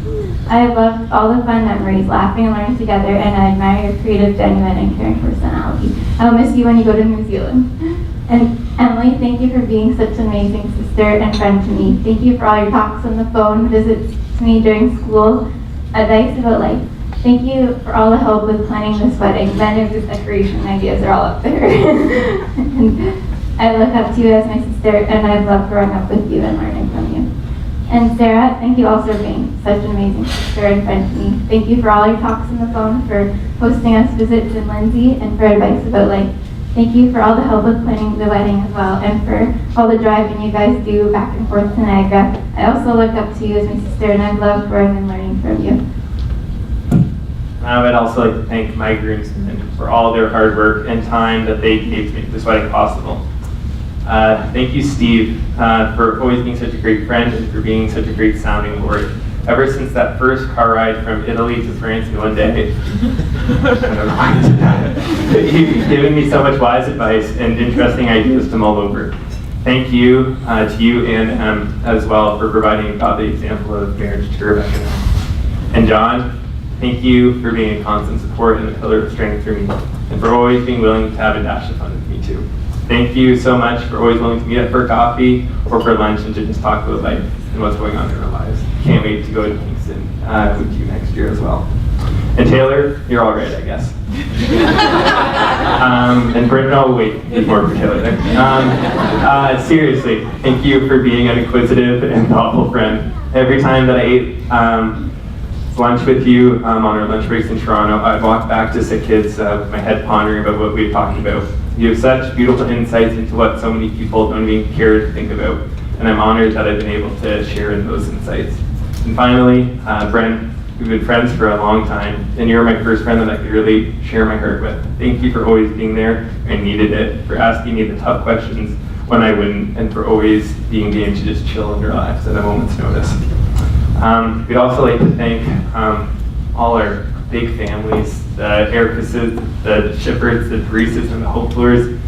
I have loved all the fun memories, laughing and learning together, and I admire your creative, genuine, and caring personality. I'll miss you when you go to New Zealand. And Emily, thank you for being such an amazing sister and friend to me. Thank you for all your talks on the phone, visits to me during school, advice about life. Thank you for all the help with planning this wedding. Many of the decoration ideas are all up there. And I look up to you as my sister, and I've loved growing up with you and learning from you. And Sarah, thank you also for being such an amazing sister and friend to me. Thank you for all your talks on the phone, for hosting us visits in Lindsay, and for advice about life. Thank you for all the help with planning the wedding as well, and for all the driving you guys do back and forth to Niagara. I also look up to you as my sister, and I've loved growing and learning from you.
I would also like to thank my groomsmen for all their hard work and time that they gave to make this wedding possible. Thank you, Steve, for always being such a great friend and for being such a great sounding board. Ever since that first car ride from Italy to France in one day, I don't know why I did that. You've given me so much wise advice and interesting ideas to mull over. Thank you to you and as well for providing a godly example of marriage to Rebecca. And John, thank you for being a constant support and a pillar of strength for me, and for always being willing to have a dash of fun with me too. Thank you so much for always willing to meet up for coffee or for lunch and to just talk about life and what's going on in our lives. Can't wait to go to Kingston with you next year as well. And Taylor, you're all right, I guess. And Brendan, I'll wait more for Taylor there. Seriously, thank you for being an inquisitive and thoughtful friend. Every time that I ate lunch with you on our lunch breaks in Toronto, I'd walk back to Sick Kids with my head pondering about what we talked about. You have such beautiful insights into what so many people don't even care to think about, and I'm honored that I've been able to share in those insights. And finally, Brent, we've been friends for a long time, and you're my first friend that I could really share my heart with. Thank you for always being there when I needed it, for asking me the tough questions when I wouldn't, and for always being game to just chill and relax at a moment's notice. We'd also like to thank all our big families, the Ericuses, the Shipperds, the Pareses, and the Hopeflers.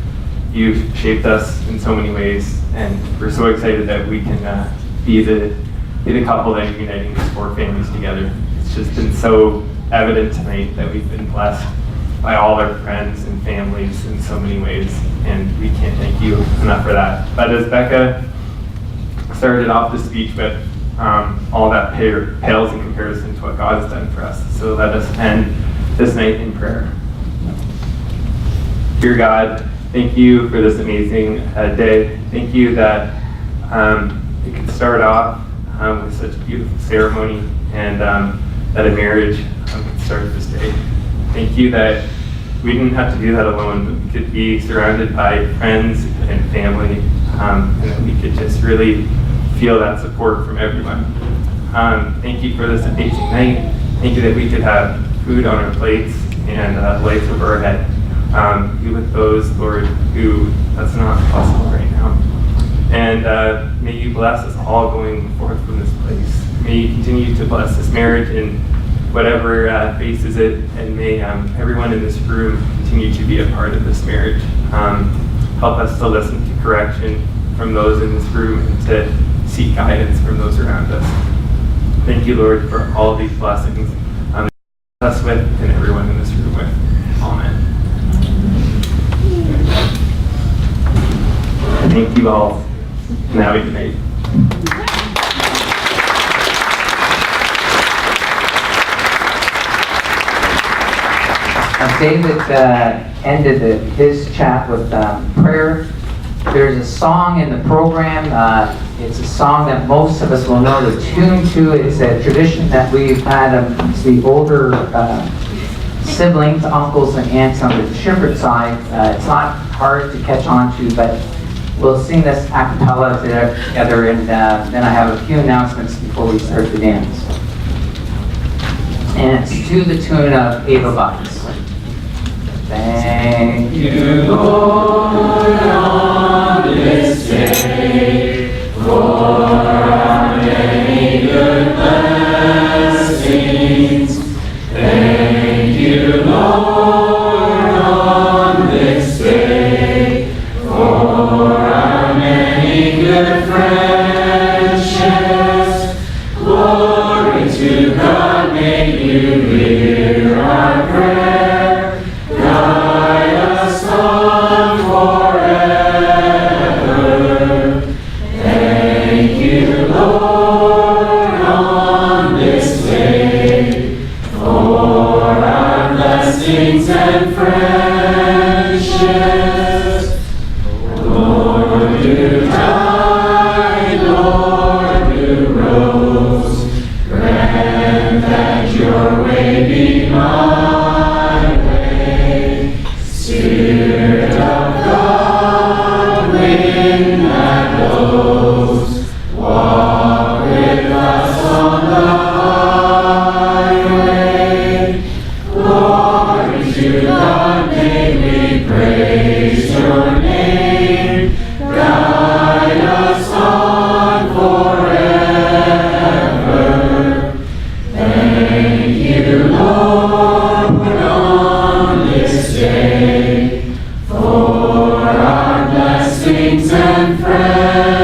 You've shaped us in so many ways, And we're so excited that we can be the couple that are uniting these 4 families together. It's just been so evident tonight that we've been blessed by all our friends and families in so many ways, and we can't thank you enough for that. But as Becca started off the speech with, all that pales in comparison to what God has done for us. So let us end this night in prayer. Dear God, thank you for this amazing day. Thank you that it could start off with such a beautiful ceremony, and that a marriage could start this day. Thank you that we didn't have to do that alone, but we could be surrounded by friends and family, and that we could just really feel that support from everyone. Thank you for this amazing night. Thank you that we could have food on our plates and lights over our head. Be with those, Lord, who that's not possible right now. And may you bless us all going forth from this place. May you continue to bless this marriage and whatever faces it, and may everyone in this room continue to be a part of this marriage. Help us to listen to correction from those in this room and to seek guidance from those around us. Thank you, Lord, for all these blessings us with and everyone in this room with. Amen. Thank you all. Now we can meet.
David ended his chat with prayer. There's a song in the program. It's a song that most of us will know the tune to. It's a tradition that we've had. It's the older siblings, uncles, and aunts on the Shepherd side. It's not hard to catch on to, but we'll sing this a cappella together, and then I have a few announcements before we start the dance. And it's to the tune of Ava Bucks. Thank you, Lord, on this day for our many good blessings. Thank you, Lord, on this day for our many good friendships. Glory to God, may you hear our prayer. Guide us on forever. Thank you, Lord, on this day for our blessings and friendships. Lord, who died, Lord, who rose, grant that your way be mine. Spirit of God, wind that blows, walk with us on the highway. Glory to God, may we praise your name. Guide us on forever. Thank you, Lord, on this day for our blessings and friendships.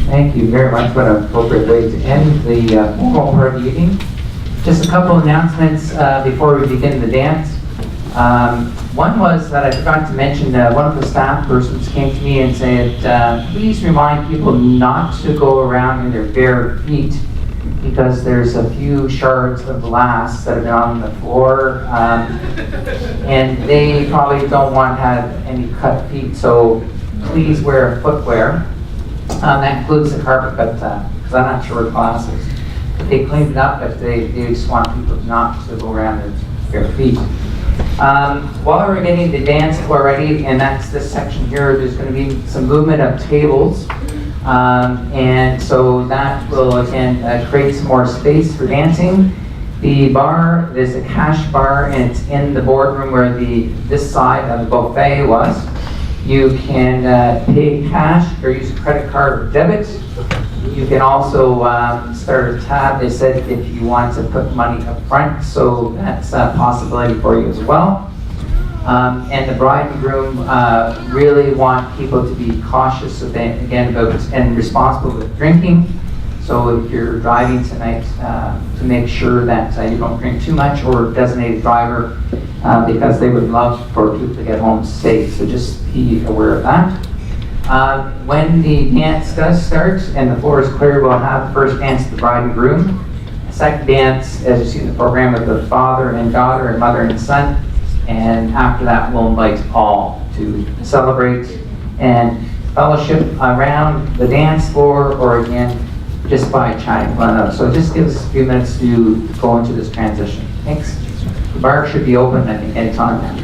Thank you very much. What an appropriate way to end the formal part of the evening. Just a couple announcements before we begin the dance. One was that I forgot to mention one of the staff persons came to me and said, please remind people not to go around in their bare feet, because there's a few shards of glass that have been on the floor, and they probably don't want to have any cut feet, so please wear footwear. That includes the carpet, but because I'm not sure what glasses. But they cleaned it up, but they just want people not to go around in bare feet. While we're getting the dance floor ready, and that's this section here, there's going to be some movement of tables. And so that will again create some more space for dancing. The bar, there's a cash bar, and it's in the boardroom where this side of the buffet was. You can pay cash or use a credit card or debit. You can also start a tab. They said if you want to put money up front, so that's a possibility for you as well.
And the bride and groom really want people to be cautious again about and responsible with drinking. So if you're driving tonight, to make sure that you don't drink too much, or designated driver, because they would love for people to get home safe. So just be aware of that. When the dance does start and the floor is clear, we'll have the first dance of the bride and groom. The second dance, as you see in the program, with the father and daughter and mother and son. And after that, we'll invite all to celebrate and fellowship around the dance floor, or again, just by chatting one another. So it just gives us a few minutes to go into this transition. Thanks. The bar should be open, I think, anytime now.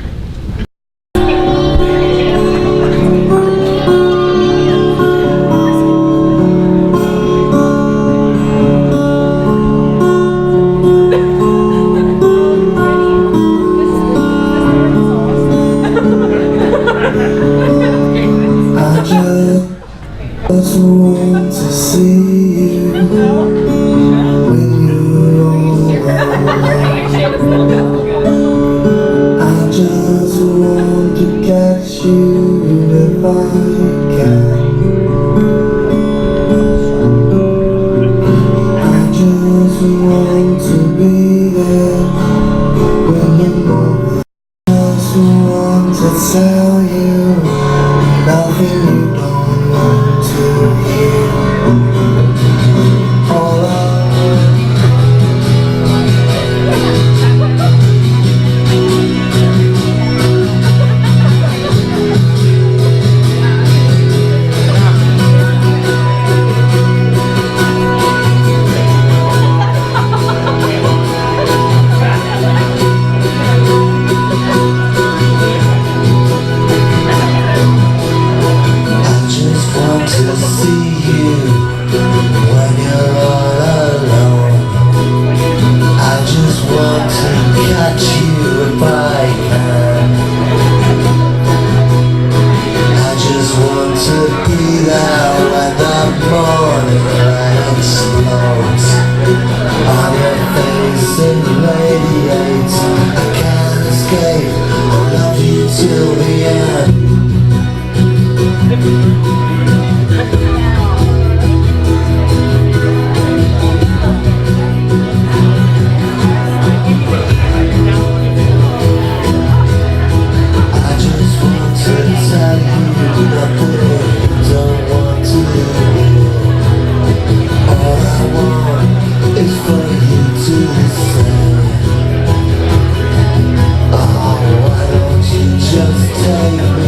Just take me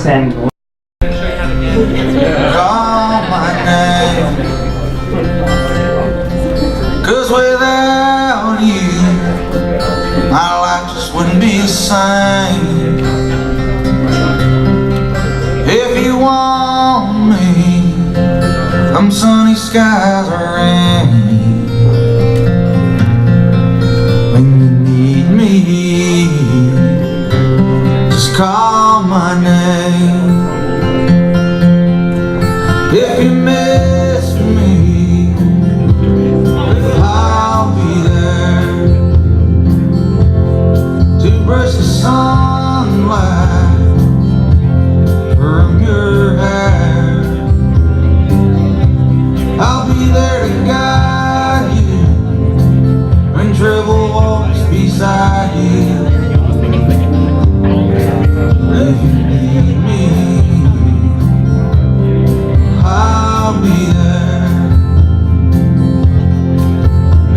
send.
Call my name, 'cause without you my life just wouldn't be the same. If you want me from sunny skies or rain, when you need me, just call my name. If you miss me, I'll be there to brush the sunlight from your hair. I'll be there to guide you when trouble walks beside you. If you need me, I'll be there.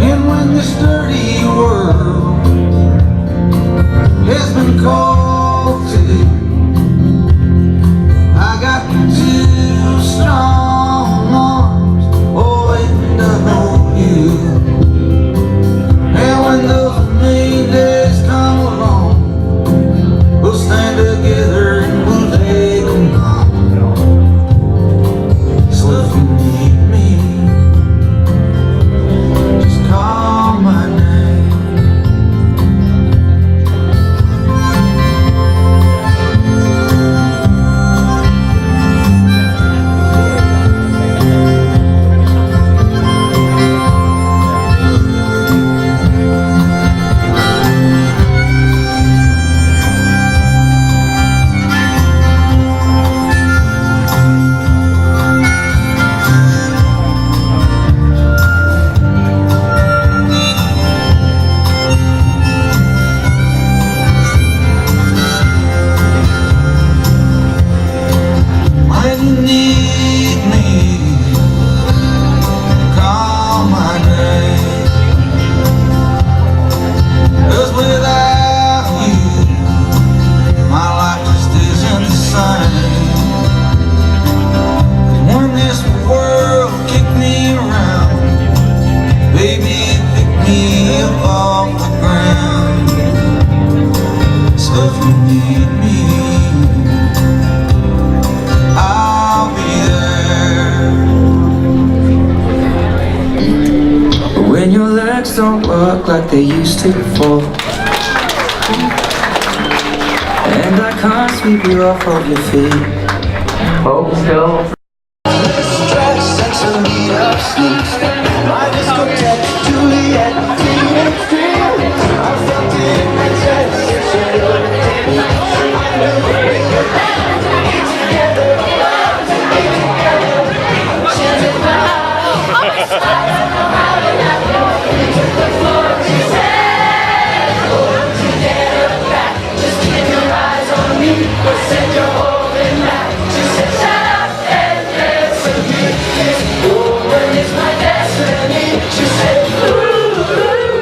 And when this dirty world has been called to, I got two strong arms waiting to hold you. And when those mean days come along, we'll stand together and we'll take them on. So if you need me, just call my name. When you need me, call my name. 'Cause without you, my life just isn't the same. When this world kicked me around, baby, it picked me up off the ground. So if you need me, I'll be there. When your legs don't work like they used to before, and I can't sweep you off of your feet.
Hold still.
My discotheque, Juliet, I felt it in my chest.
Said you're holding back. She said, shut up and dance with me. This woman is my destiny. She said, ooh, ooh.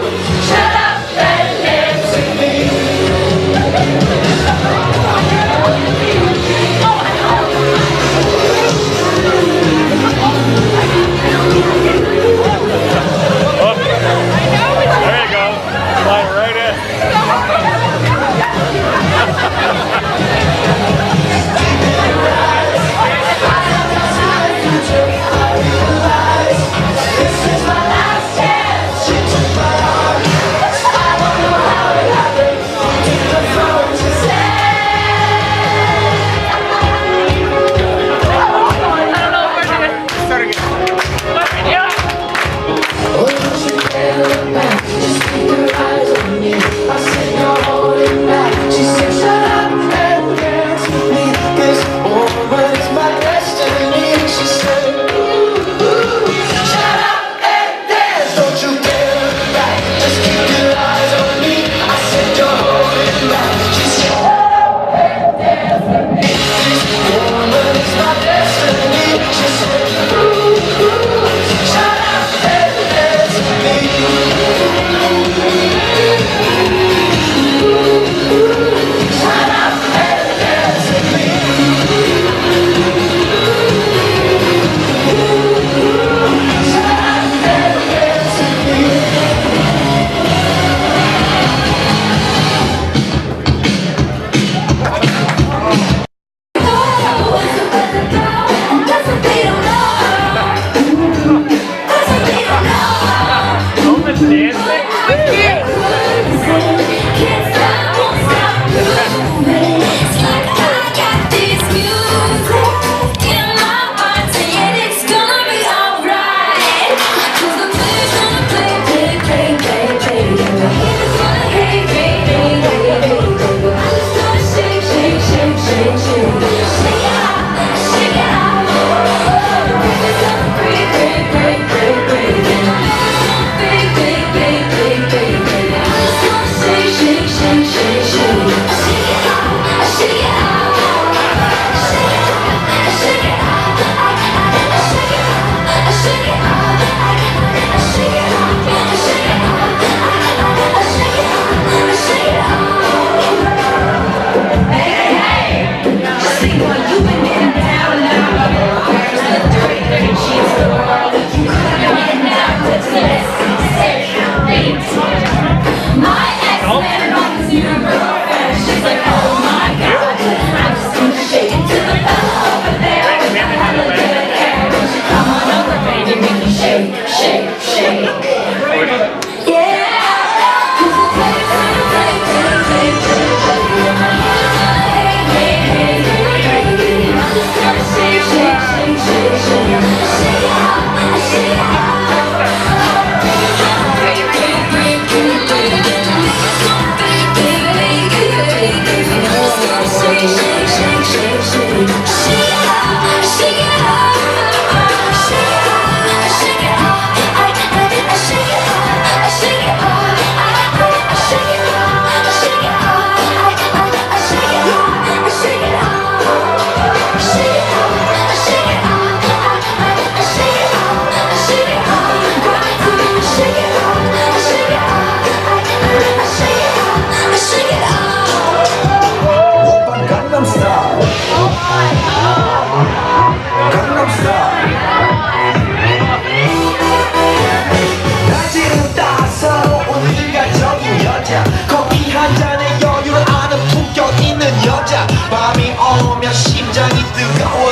밤이 오면 심장이 뜨거워